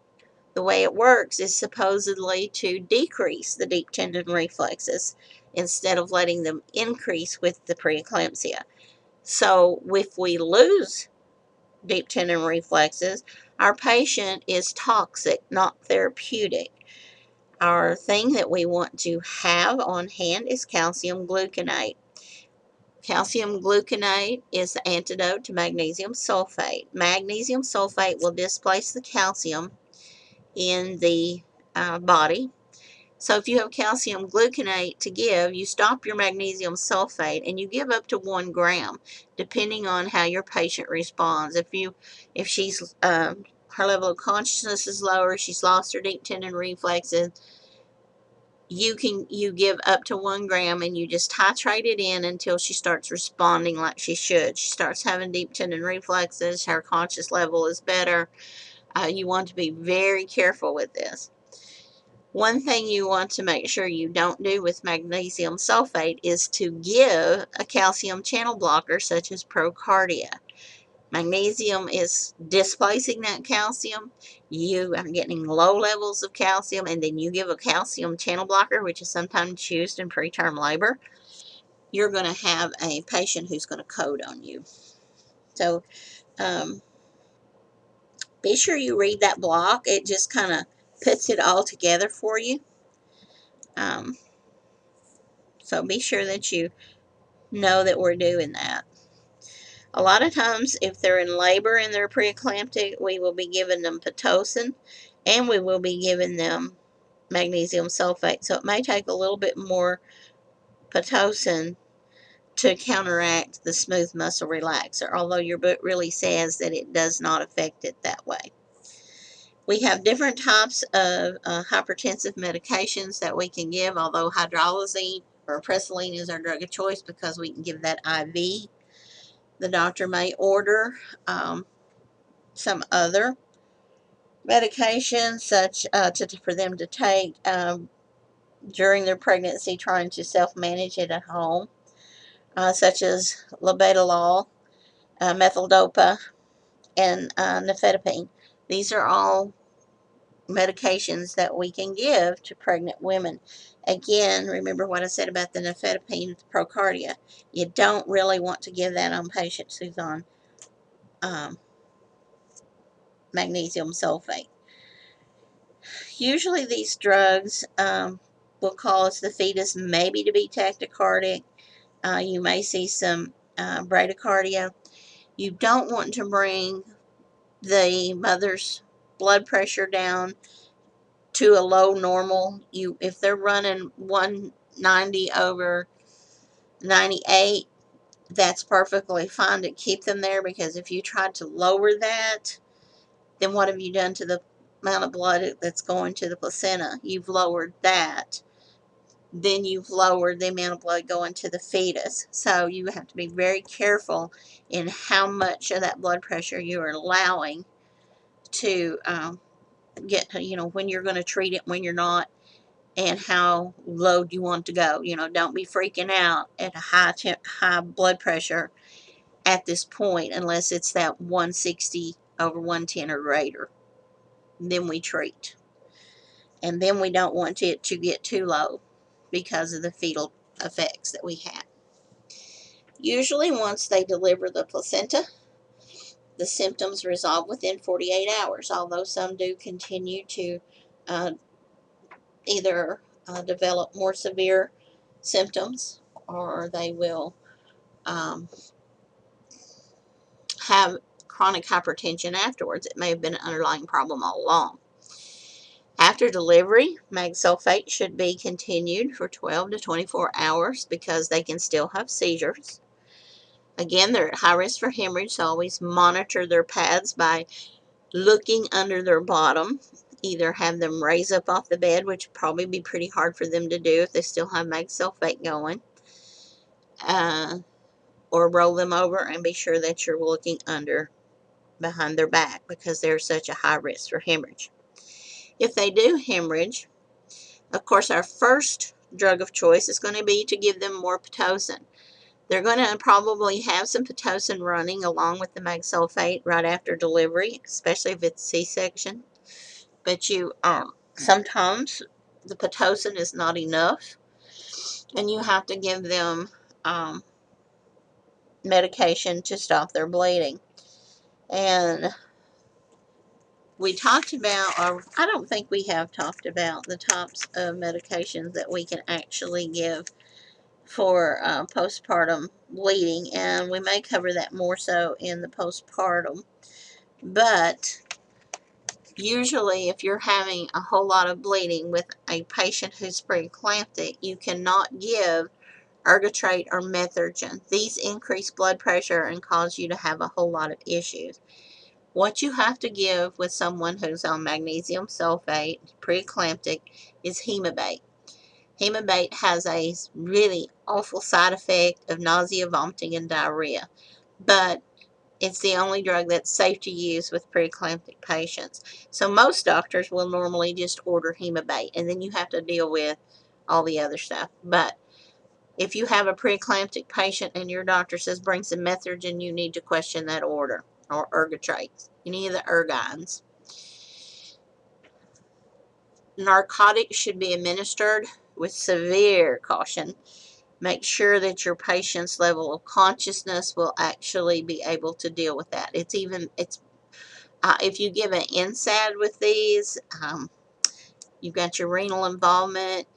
the way it works is supposedly to decrease the deep tendon reflexes instead of letting them increase with the preeclampsia. So if we lose deep tendon reflexes, our patient is toxic, not therapeutic. Our thing that we want to have on hand is calcium gluconate. Calcium gluconate is the antidote to magnesium sulfate. Magnesium sulfate will displace the calcium in the body. So if you have calcium gluconate to give, you stop your magnesium sulfate and you give up to 1 gram, depending on how your patient responds. If she's her level of consciousness is lower, she's lost her deep tendon reflexes, you give up to 1 gram and you just titrate it in until she starts responding like she should. She starts having deep tendon reflexes, her conscious level is better. You want to be very careful with this. One thing you want to make sure you don't do with magnesium sulfate is to give a calcium channel blocker such as Procardia. Magnesium is displacing that calcium. You are getting low levels of calcium, and then you give a calcium channel blocker, which is sometimes used in preterm labor. You're going to have a patient who's going to code on you. So be sure you read that block. It just kind of puts it all together for you. So be sure that you know that we're doing that. A lot of times, if they're in labor and they're preeclamptic, we will be giving them Pitocin, and we will be giving them magnesium sulfate. So it may take a little bit more Pitocin to counteract the smooth muscle relaxer, although your book really says that it does not affect it that way. We have different types of hypertensive medications that we can give, although hydralazine or Presaline is our drug of choice because we can give that IV. The doctor may order some other medications such for them to take during their pregnancy, trying to self-manage it at home, such as labetalol, methyl dopa, and nifedipine. These are all medications that we can give to pregnant women. Again, remember what I said about the nifedipine procardia. You don't really want to give that on patients who's on magnesium sulfate. Usually these drugs will cause the fetus maybe to be tachycardic. You may see some bradycardia. You don't want to bring the mother's blood pressure down to a low normal. If they're running 190 over 98, that's perfectly fine to keep them there, because if you try to lower that, then what have you done to the amount of blood that's going to the placenta? You've lowered that. Then you've lowered the amount of blood going to the fetus. So you have to be very careful in how much of that blood pressure you are allowing to get, when you're going to treat it, when you're not, and how low do you want to go. Don't be freaking out at a high blood pressure at this point unless it's that 160 over 110 or greater. Then we treat. And then we don't want it to get too low because of the fetal effects that we have. Usually once they deliver the placenta, the symptoms resolve within 48 hours, although some do continue to either develop more severe symptoms, or they will have chronic hypertension afterwards. It may have been an underlying problem all along. After delivery, mag sulfate should be continued for 12 to 24 hours because they can still have seizures. Again, they're at high risk for hemorrhage, so always monitor their pads by looking under their bottom. Either have them raise up off the bed, which would probably be pretty hard for them to do if they still have mag sulfate going, or roll them over and be sure that you're looking under behind their back because they're such a high risk for hemorrhage. If they do hemorrhage, of course, our first drug of choice is going to be to give them more Pitocin. They're going to probably have some Pitocin running along with the mag sulfate right after delivery, especially if it's C-section. But sometimes the Pitocin is not enough, and you have to give them medication to stop their bleeding. And we talked about, or I don't think we have talked about, the types of medications that we can actually give for postpartum bleeding, and we may cover that more so in the postpartum. But usually if you're having a whole lot of bleeding with a patient who's preeclamptic, you cannot give ergotrate or methergin. These increase blood pressure and cause you to have a whole lot of issues. What you have to give with someone who's on magnesium sulfate, preeclamptic, is Hemobate. Hemobate has a really awful side effect of nausea, vomiting, and diarrhea, but it's the only drug that's safe to use with preeclamptic patients. So most doctors will normally just order Hemobate, and then you have to deal with all the other stuff. But if you have a preeclamptic patient and your doctor says bring some methergin, you need to question that order, or ergotrates, any of the ergines. Narcotics should be administered with severe caution. Make sure that your patient's level of consciousness will actually be able to deal with that. If you give an NSAID with these, you've got your renal involvement.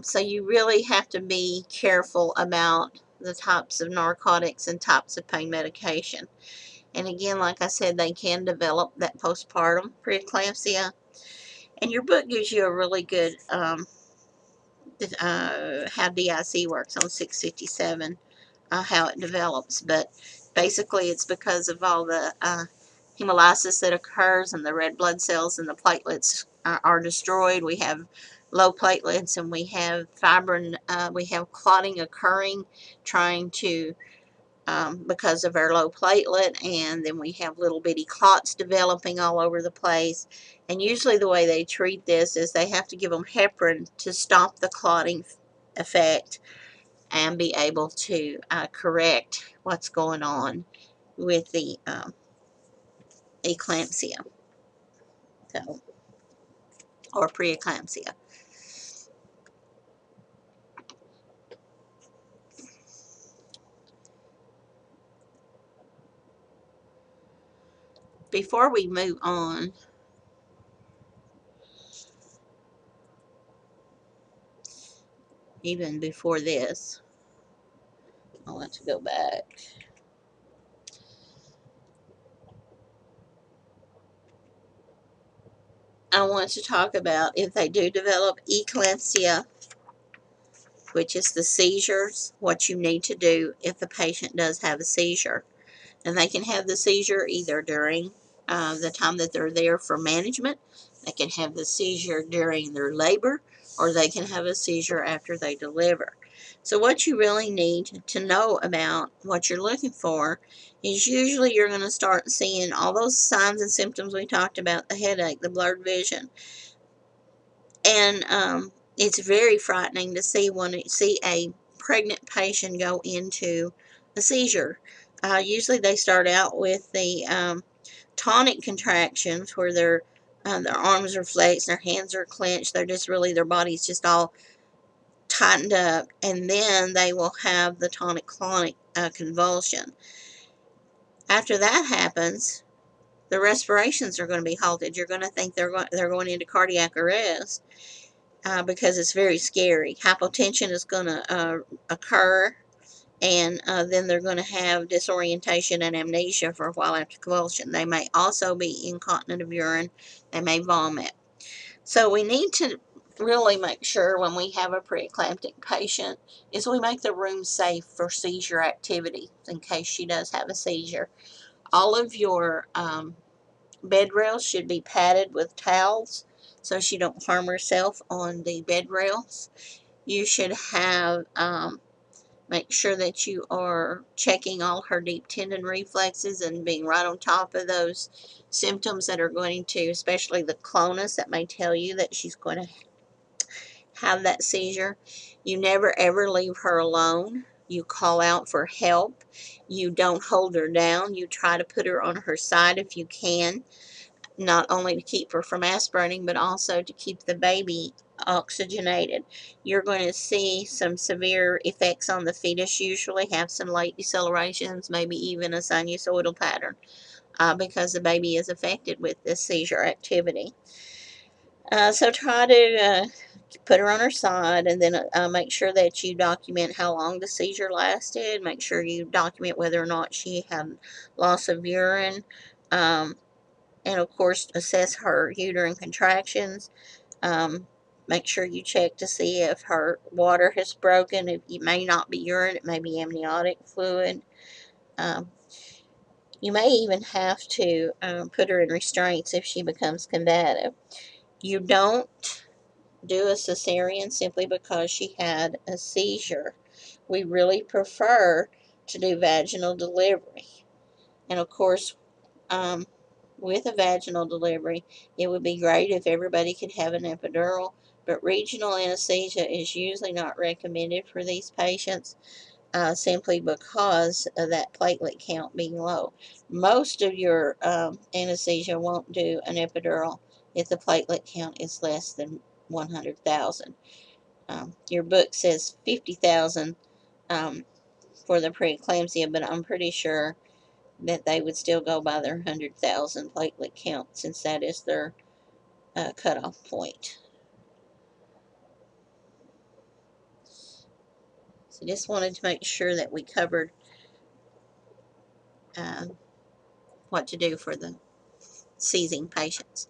So you really have to be careful about the types of narcotics and types of pain medication. And again, like I said, they can develop that postpartum preeclampsia. And your book gives you a really good how DIC works on 657, how it develops. But basically it's because of all the hemolysis that occurs, and the red blood cells and the platelets are destroyed. We have low platelets, and we have fibrin, we have clotting occurring, trying to because of our low platelet, and then we have little bitty clots developing all over the place. And usually the way they treat this is they have to give them heparin to stop the clotting effect and be able to correct what's going on with the eclampsia. So or preeclampsia. Before we move on, even before this, I want to go back. I want to talk about if they do develop eclampsia, which is the seizures, what you need to do if the patient does have a seizure. And they can have the seizure either during the time that they're there for management, they can have the seizure during their labor, or they can have a seizure after they deliver. So what you really need to know about what you're looking for is usually you're going to start seeing all those signs and symptoms we talked about, the headache, the blurred vision. And it's very frightening to see a pregnant patient go into a seizure. Usually they start out with the tonic contractions where their arms are flexed, their hands are clenched, they're just really, their body's just all tightened up, and then they will have the tonic-clonic convulsion. After that happens, the respirations are going to be halted. You're going to think they're going into cardiac arrest. Because it's very scary. Hypotension is going to occur, and then they're going to have disorientation and amnesia for a while after convulsion. They may also be incontinent of urine. They may vomit. So we need to really make sure when we have a preeclamptic patient is we make the room safe for seizure activity in case she does have a seizure. All of your bed rails should be padded with towels so she don't harm herself on the bed rails. You should have make sure that you are checking all her deep tendon reflexes and being right on top of those symptoms that are going to, especially the clonus, that may tell you that she's going to have that seizure. You never ever leave her alone. You call out for help. You don't hold her down. You try to put her on her side if you can, not only to keep her from aspirating, but also to keep the baby oxygenated. You're going to see some severe effects on the fetus, usually have some late decelerations, maybe even a sinusoidal pattern, because the baby is affected with this seizure activity. So try to put her on her side, and then make sure that you document how long the seizure lasted. Make sure you document whether or not she had loss of urine. And of course assess her uterine contractions. Make sure you check to see if her water has broken. It may not be urine, it may be amniotic fluid. Um, you may even have to put her in restraints if she becomes combative. You don't do a cesarean simply because she had a seizure. We really prefer to do vaginal delivery. And of course, um, with a vaginal delivery, it would be great if everybody could have an epidural, but regional anesthesia is usually not recommended for these patients simply because of that platelet count being low. Most of your anesthesia won't do an epidural if the platelet count is less than 100,000. Your book says 50,000 for the preeclampsia, but I'm pretty sure that they would still go by their 100,000 platelet count since that is their cutoff point. So just wanted to make sure that we covered uh, what to do for the seizing patients.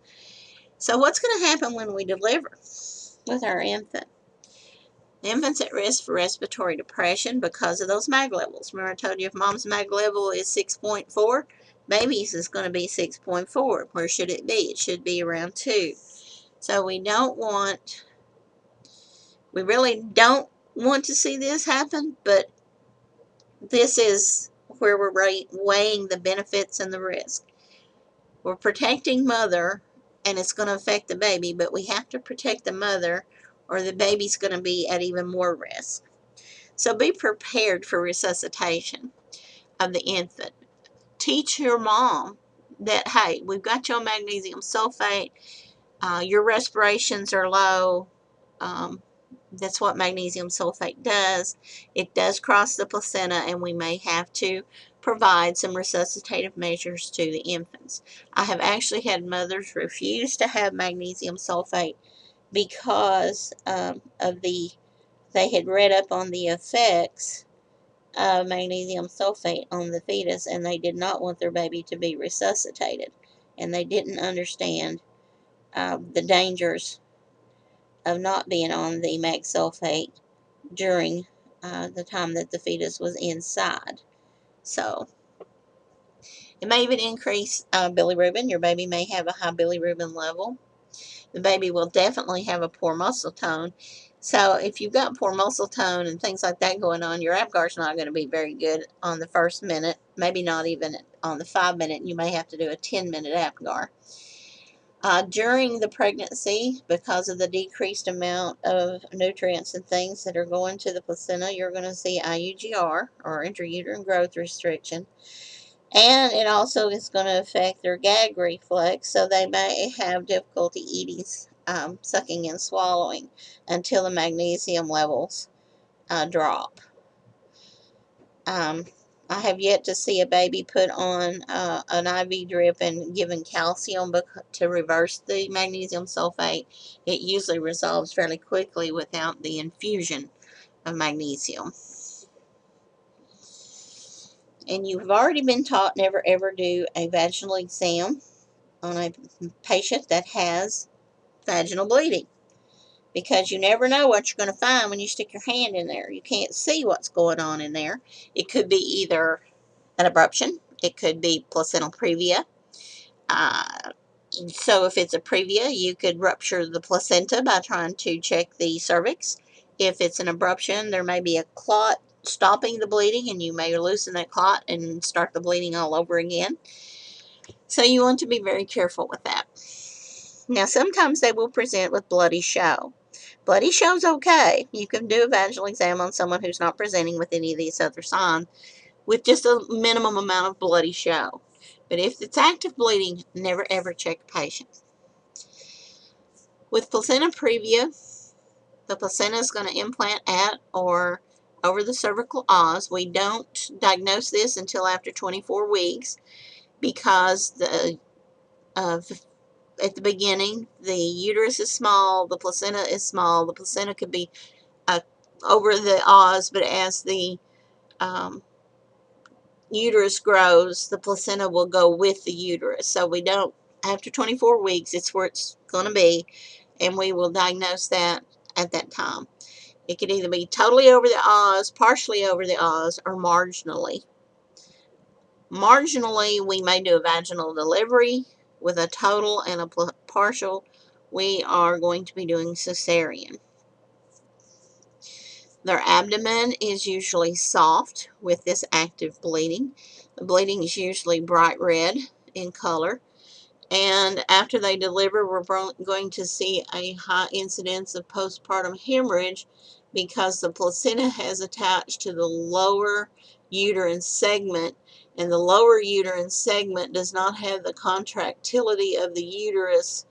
So what's going to happen when we deliver with our infant? The infant's at risk for respiratory depression because of those MAG levels. Remember I told you if mom's MAG level is 6.4, baby's is going to be 6.4. Where should it be? It should be around 2. So we really don't want to see this happen, but this is where we're weighing the benefits and the risk. We're protecting mother, and it's going to affect the baby, but we have to protect the mother or the baby's going to be at even more risk. So be prepared for resuscitation of the infant. Teach your mom that, hey, we've got you on magnesium sulfate. your respirations are low. That's what magnesium sulfate does. It does cross the placenta, and we may have to provide some resuscitative measures to the infants. I have actually had mothers refuse to have magnesium sulfate because they had read up on the effects of magnesium sulfate on the fetus, and they did not want their baby to be resuscitated, and they didn't understand the dangers of not being on the mag sulfate during the time that the fetus was inside. So it may even increase bilirubin. Your baby may have a high bilirubin level. The baby will definitely have a poor muscle tone. So if you've got poor muscle tone and things like that going on, your Apgar's not going to be very good on the first minute, maybe not even on the 5 minute. You may have to do a 10-minute Apgar. During the pregnancy, because of the decreased amount of nutrients and things that are going to the placenta, you're going to see IUGR, or intrauterine growth restriction. And it also is going to affect their gag reflex, so they may have difficulty eating, sucking and swallowing until the magnesium levels drop. I have yet to see a baby put on an IV drip and given calcium to reverse the magnesium sulfate. It usually resolves fairly quickly without the infusion of magnesium. And you've already been taught never ever do a vaginal exam on a patient that has vaginal bleeding, because you never know what you're going to find when you stick your hand in there. You can't see what's going on in there. It could be either an abruption, it could be placental previa. So if it's a previa, you could rupture the placenta by trying to check the cervix. If it's an abruption, there may be a clot stopping the bleeding, and you may loosen that clot and start the bleeding all over again. So you want to be very careful with that. Now, sometimes they will present with bloody show. Bloody show's okay. You can do a vaginal exam on someone who's not presenting with any of these other signs with just a minimum amount of bloody show. But if it's active bleeding, never ever check a patient. With placenta previa, the placenta is going to implant at or over the cervical os. We don't diagnose this until after 24 weeks because at the beginning, the uterus is small, the placenta is small. The placenta could be over the os, but as the uterus grows, the placenta will go with the uterus. So we don't, after 24 weeks, it's where it's going to be, and we will diagnose that at that time. It could either be totally over the os, partially over the os, or marginally. Marginally, we may do a vaginal delivery. With a total and a partial, we are going to be doing cesarean. Their abdomen is usually soft with this active bleeding. The bleeding is usually bright red in color. And after they deliver, we're going to see a high incidence of postpartum hemorrhage because the placenta has attached to the lower uterine segment, and the lower uterine segment does not have the contractility of the uterus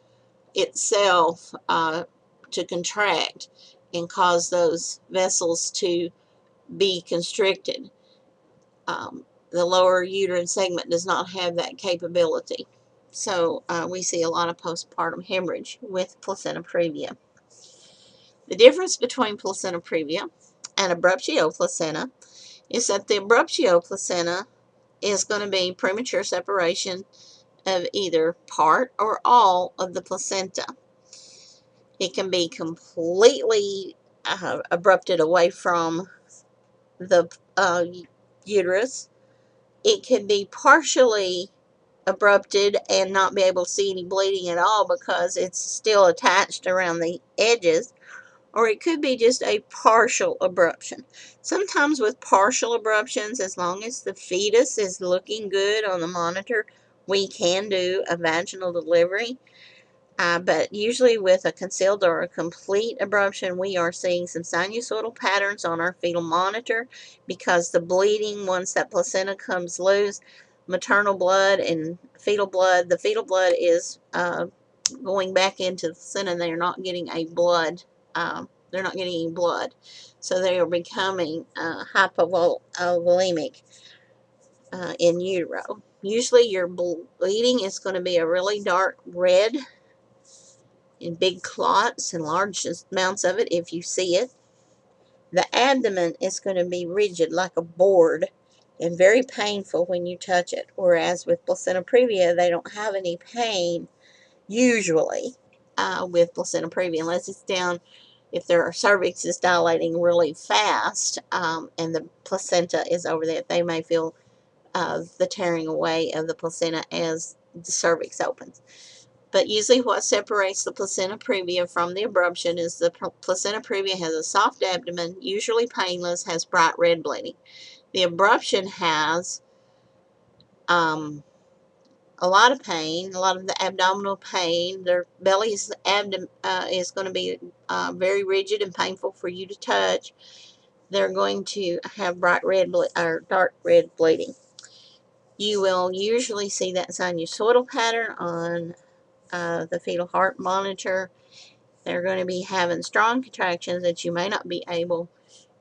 itself to contract and cause those vessels to be constricted. The lower uterine segment does not have that capability. So we see a lot of postpartum hemorrhage with placenta previa. The difference between placenta previa and abruptio placenta is that the abruptio placenta is going to be premature separation of either part or all of the placenta. It can be completely abrupted away from the uterus. It can be partially abrupted and not be able to see any bleeding at all because it's still attached around the edges, or it could be just a partial abruption. Sometimes with partial abruptions, as long as the fetus is looking good on the monitor, we can do a vaginal delivery. But usually with a concealed or a complete abruption, we are seeing some sinusoidal patterns on our fetal monitor because the bleeding, once that placenta comes loose, maternal blood and fetal blood, the fetal blood is going back into the placenta, they're not getting a blood. They're not getting any blood, so they are becoming hypovolemic in utero. Usually, your bleeding is going to be a really dark red in big clots and large amounts of it if you see it. The abdomen is going to be rigid like a board and very painful when you touch it, whereas with placenta previa, they don't have any pain usually with placenta previa, unless it's down, if their cervix is dilating really fast and the placenta is over there, they may feel the tearing away of the placenta as the cervix opens. But usually what separates the placenta previa from the abruption is the placenta previa has a soft abdomen, usually painless, has bright red bleeding. The abruption has a lot of pain, a lot of the abdominal pain. Their belly's abdomen is going to be very rigid and painful for you to touch. They're going to have bright red or dark red bleeding. You will usually see that sinusoidal pattern on the fetal heart monitor. They're going to be having strong contractions that you may not be able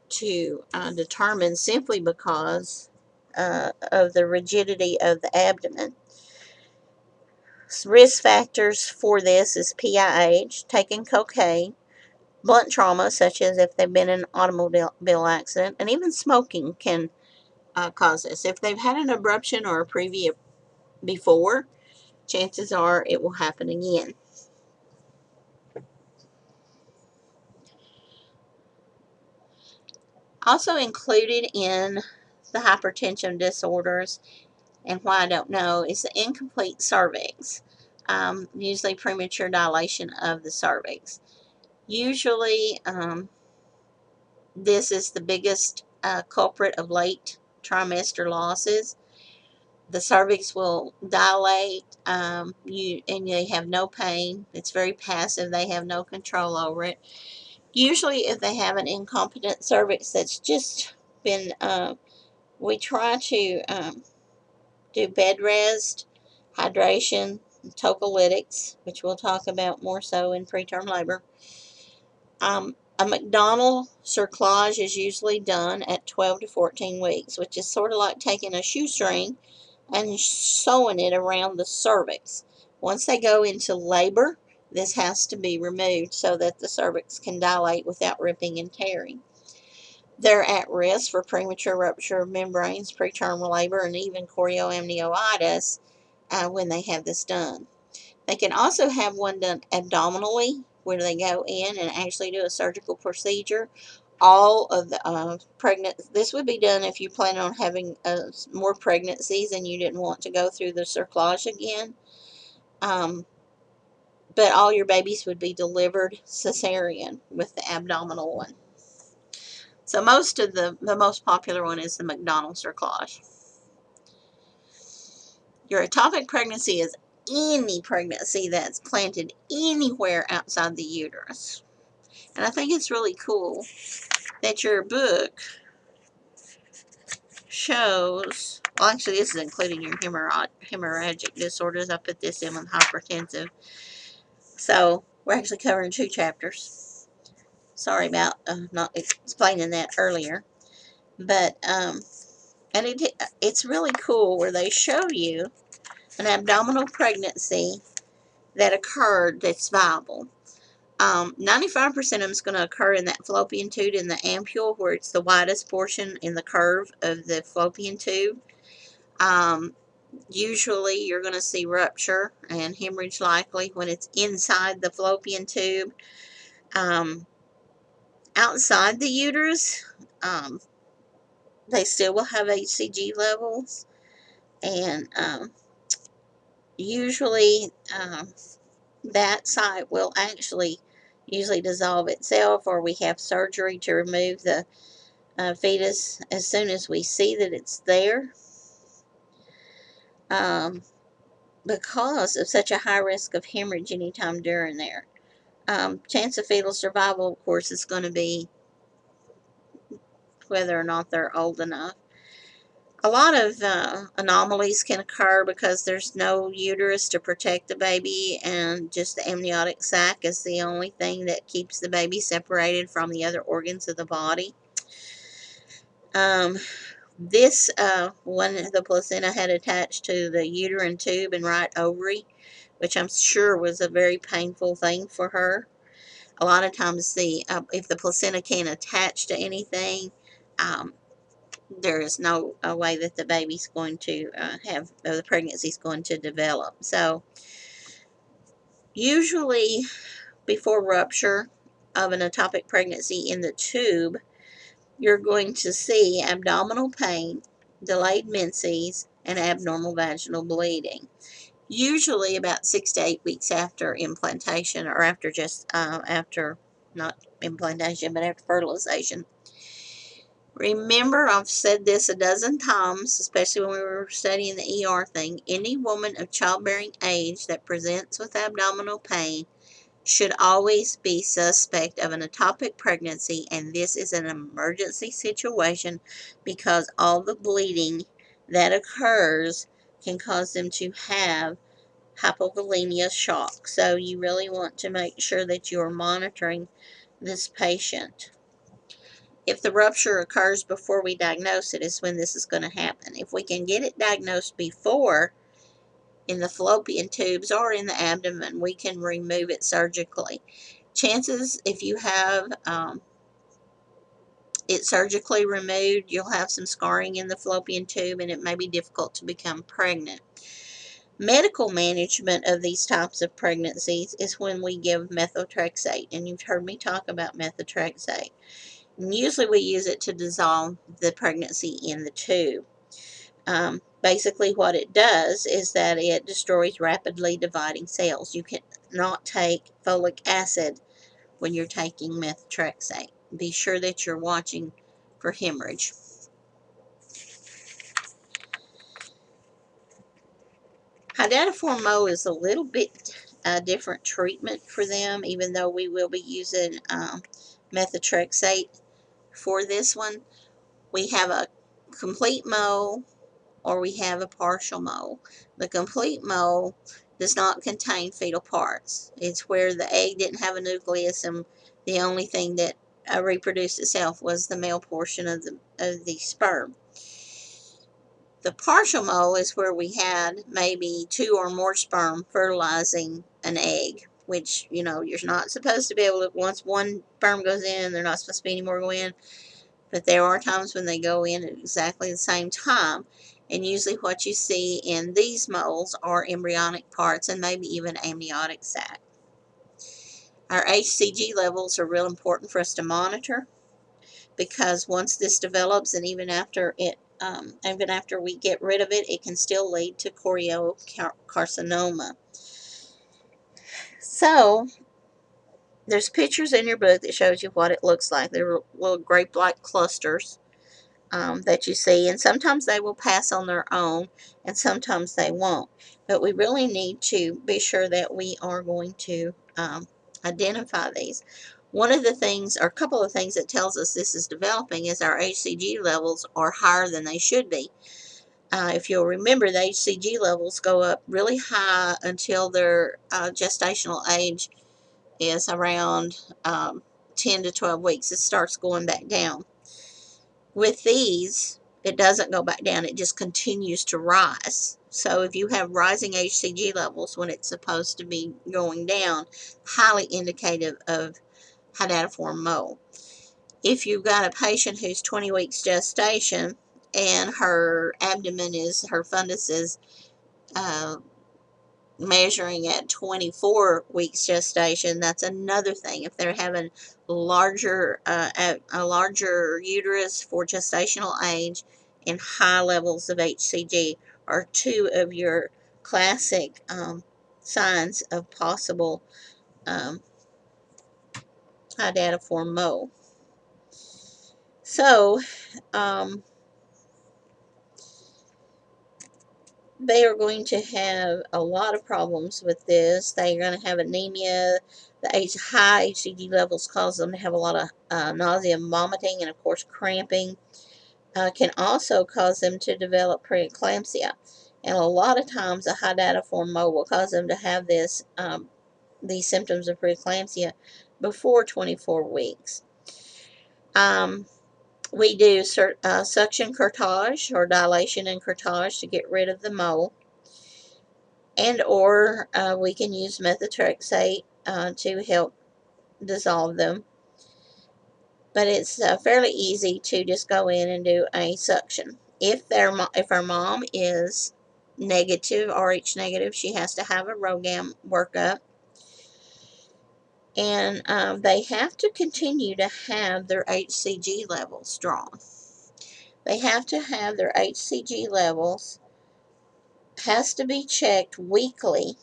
to determine simply because of the rigidity of the abdomen. Risk factors for this is PIH, taking cocaine, blunt trauma such as if they've been in an automobile accident, and even smoking can cause this. If they've had an abruption or a previa before, chances are it will happen again. Also included in the hypertension disorders, and why I don't know, is the incomplete cervix, usually premature dilation of the cervix. Usually, this is the biggest culprit of late trimester losses. The cervix will dilate, and they have no pain. It's very passive. They have no control over it. Usually, if they have an incompetent cervix that's just been, we try to do bed rest, hydration, tocolytics, which we'll talk about more so in preterm labor. A McDonald cerclage is usually done at 12 to 14 weeks, which is sort of like taking a shoestring and sewing it around the cervix. Once they go into labor, this has to be removed so that the cervix can dilate without ripping and tearing. They're at risk for premature rupture of membranes, preterm labor, and even chorioamnioitis when they have this done. They can also have one done abdominally, where they go in and actually do a surgical procedure. All of the this would be done if you plan on having more pregnancies and you didn't want to go through the cerclage again. But all your babies would be delivered cesarean with the abdominal one. So most of the most popular one is the McDonald cerclage. Your ectopic pregnancy is any pregnancy that's planted anywhere outside the uterus. And I think it's really cool that your book shows, well, actually, this is including your hemorrhagic disorders. I put this in with hypertensive. So we're actually covering 2 chapters. Sorry about not explaining that earlier. But, and it's really cool where they show you an abdominal pregnancy that occurred that's viable. 95% of them is going to occur in that fallopian tube in the ampule, where it's the widest portion in the curve of the fallopian tube. Usually you're going to see rupture and hemorrhage likely when it's inside the fallopian tube. Outside the uterus, they still will have HCG levels, and usually that site will actually usually dissolve itself, or we have surgery to remove the fetus as soon as we see that it's there, because of such a high risk of hemorrhage anytime during there. Chance of fetal survival, of course, is going to be whether or not they're old enough. A lot of anomalies can occur because there's no uterus to protect the baby, and just the amniotic sac is the only thing that keeps the baby separated from the other organs of the body. This one, the placenta had attached to the uterine tube and right ovary, which I'm sure was a very painful thing for her. A lot of times, if the placenta can't attach to anything, there is no way that the baby's going to the pregnancy's going to develop. So usually before rupture of an ectopic pregnancy in the tube, you're going to see abdominal pain, delayed menses, and abnormal vaginal bleeding. Usually about 6 to 8 weeks after implantation, or after after not implantation, but after fertilization. Remember, I've said this a dozen times, especially when we were studying the ER thing. Any woman of childbearing age that presents with abdominal pain should always be suspect of an ectopic pregnancy, and this is an emergency situation because all the bleeding that occurs can cause them to have hypovolemia shock. So you really want to make sure that you are monitoring this patient. If the rupture occurs before we diagnose it is when this is going to happen. If we can get it diagnosed before, in the fallopian tubes or in the abdomen, we can remove it surgically. Chances, if you have it surgically removed, you'll have some scarring in the fallopian tube, and it may be difficult to become pregnant. Medical management of these types of pregnancies is when we give methotrexate, and you've heard me talk about methotrexate. And usually we use it to dissolve the pregnancy in the tube. Basically what it does is that it destroys rapidly dividing cells. You cannot take folic acid when you're taking methotrexate. Be sure that you're watching for hemorrhage. Hydatiform Mo is a little bit different treatment for them, even though we will be using methotrexate for this one. We have a complete Mo, or we have a partial mole. The complete mole does not contain fetal parts. It's where the egg didn't have a nucleus, and the only thing that reproduced itself was the male portion of the sperm. The partial mole is where we had maybe 2 or more sperm fertilizing an egg, which, you know, you're not supposed to be able to, once one sperm goes in, they're not supposed to be any more go in. But there are times when they go in at exactly the same time. And usually what you see in these moles are embryonic parts and maybe even amniotic sac. Our HCG levels are real important for us to monitor, because once this develops, and even after we get rid of it, it can still lead to choriocarcinoma. So there's pictures in your book that shows you what it looks like. They're little grape-like clusters that you see, and sometimes they will pass on their own and sometimes they won't, but we really need to be sure that we are going to identify these. One of the things, or a couple of things that tells us this is developing, is our HCG levels are higher than they should be. If you'll remember, the HCG levels go up really high until their gestational age is around 10 to 12 weeks. It starts going back down. With these, it doesn't go back down. It just continues to rise. So if you have rising HCG levels when it's supposed to be going down, highly indicative of hydatiform mole. If you've got a patient who's 20 weeks gestation and her abdomen her fundus is measuring at 24 weeks gestation, that's another thing. If they're having a larger uterus for gestational age and high levels of HCG, are 2 of your classic signs of possible hydatiform mole. So they are going to have a lot of problems with this. They're going to have anemia. The high HCG levels cause them to have a lot of nausea and vomiting, and of course cramping. can also cause them to develop preeclampsia. And a lot of times a high datiform mole will cause them to have these symptoms of preeclampsia before 24 weeks. We do suction curettage or dilation and curettage to get rid of the mole. And or we can use methotrexate to help dissolve them. But it's fairly easy to just go in and do a suction. If our mom is negative, Rh negative, she has to have a RhoGAM workup. And they have to continue to have their HCG levels drawn. They have to have their HCG levels, has to be checked weekly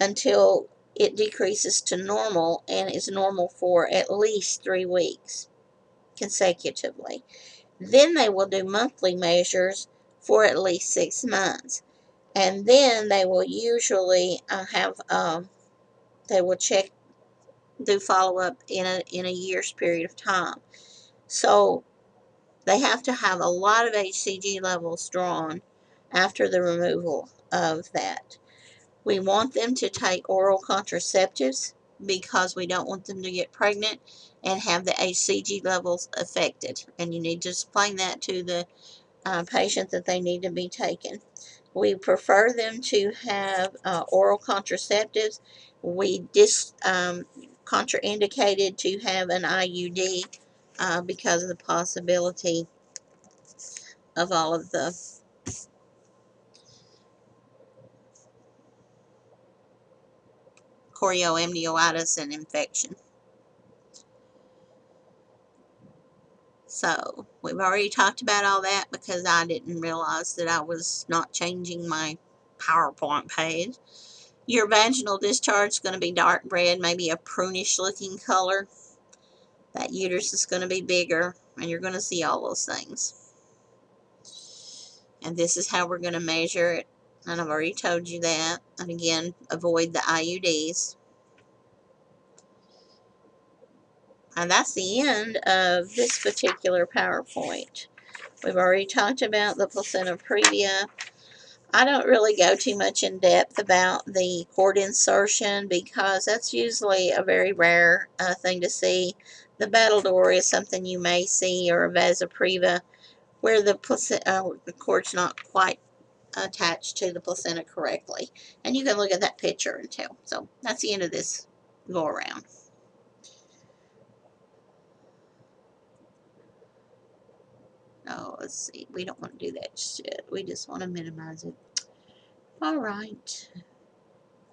until it decreases to normal and is normal for at least 3 weeks consecutively. Then they will do monthly measures for at least 6 months. And then they will usually they will do follow-up in a year's period of time. So they have to have a lot of HCG levels drawn after the removal of that. We want them to take oral contraceptives because we don't want them to get pregnant and have the HCG levels affected. And you need to explain that to the patient that they need to be taken. We prefer them to have oral contraceptives. We contraindicated to have an IUD because of the possibility of all of the chorioamnioitis and infection. So we've already talked about all that because I didn't realize that I was not changing my PowerPoint page. Your vaginal discharge is going to be dark red, maybe a prunish looking color. That uterus is going to be bigger, and you're going to see all those things. And this is how we're going to measure it. And I've already told you that. And again, avoid the IUDs. And that's the end of this particular PowerPoint. We've already talked about the placenta previa. I don't really go too much in depth about the cord insertion because that's usually a very rare thing to see. The battledore is something you may see, or a vasa previa, where the cord's not quite attached to the placenta correctly. And you can look at that picture and tell. So that's the end of this go around. Oh, let's see. We don't want to do that just yet. We just want to minimize it. All right.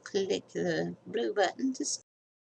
Click the blue button to start.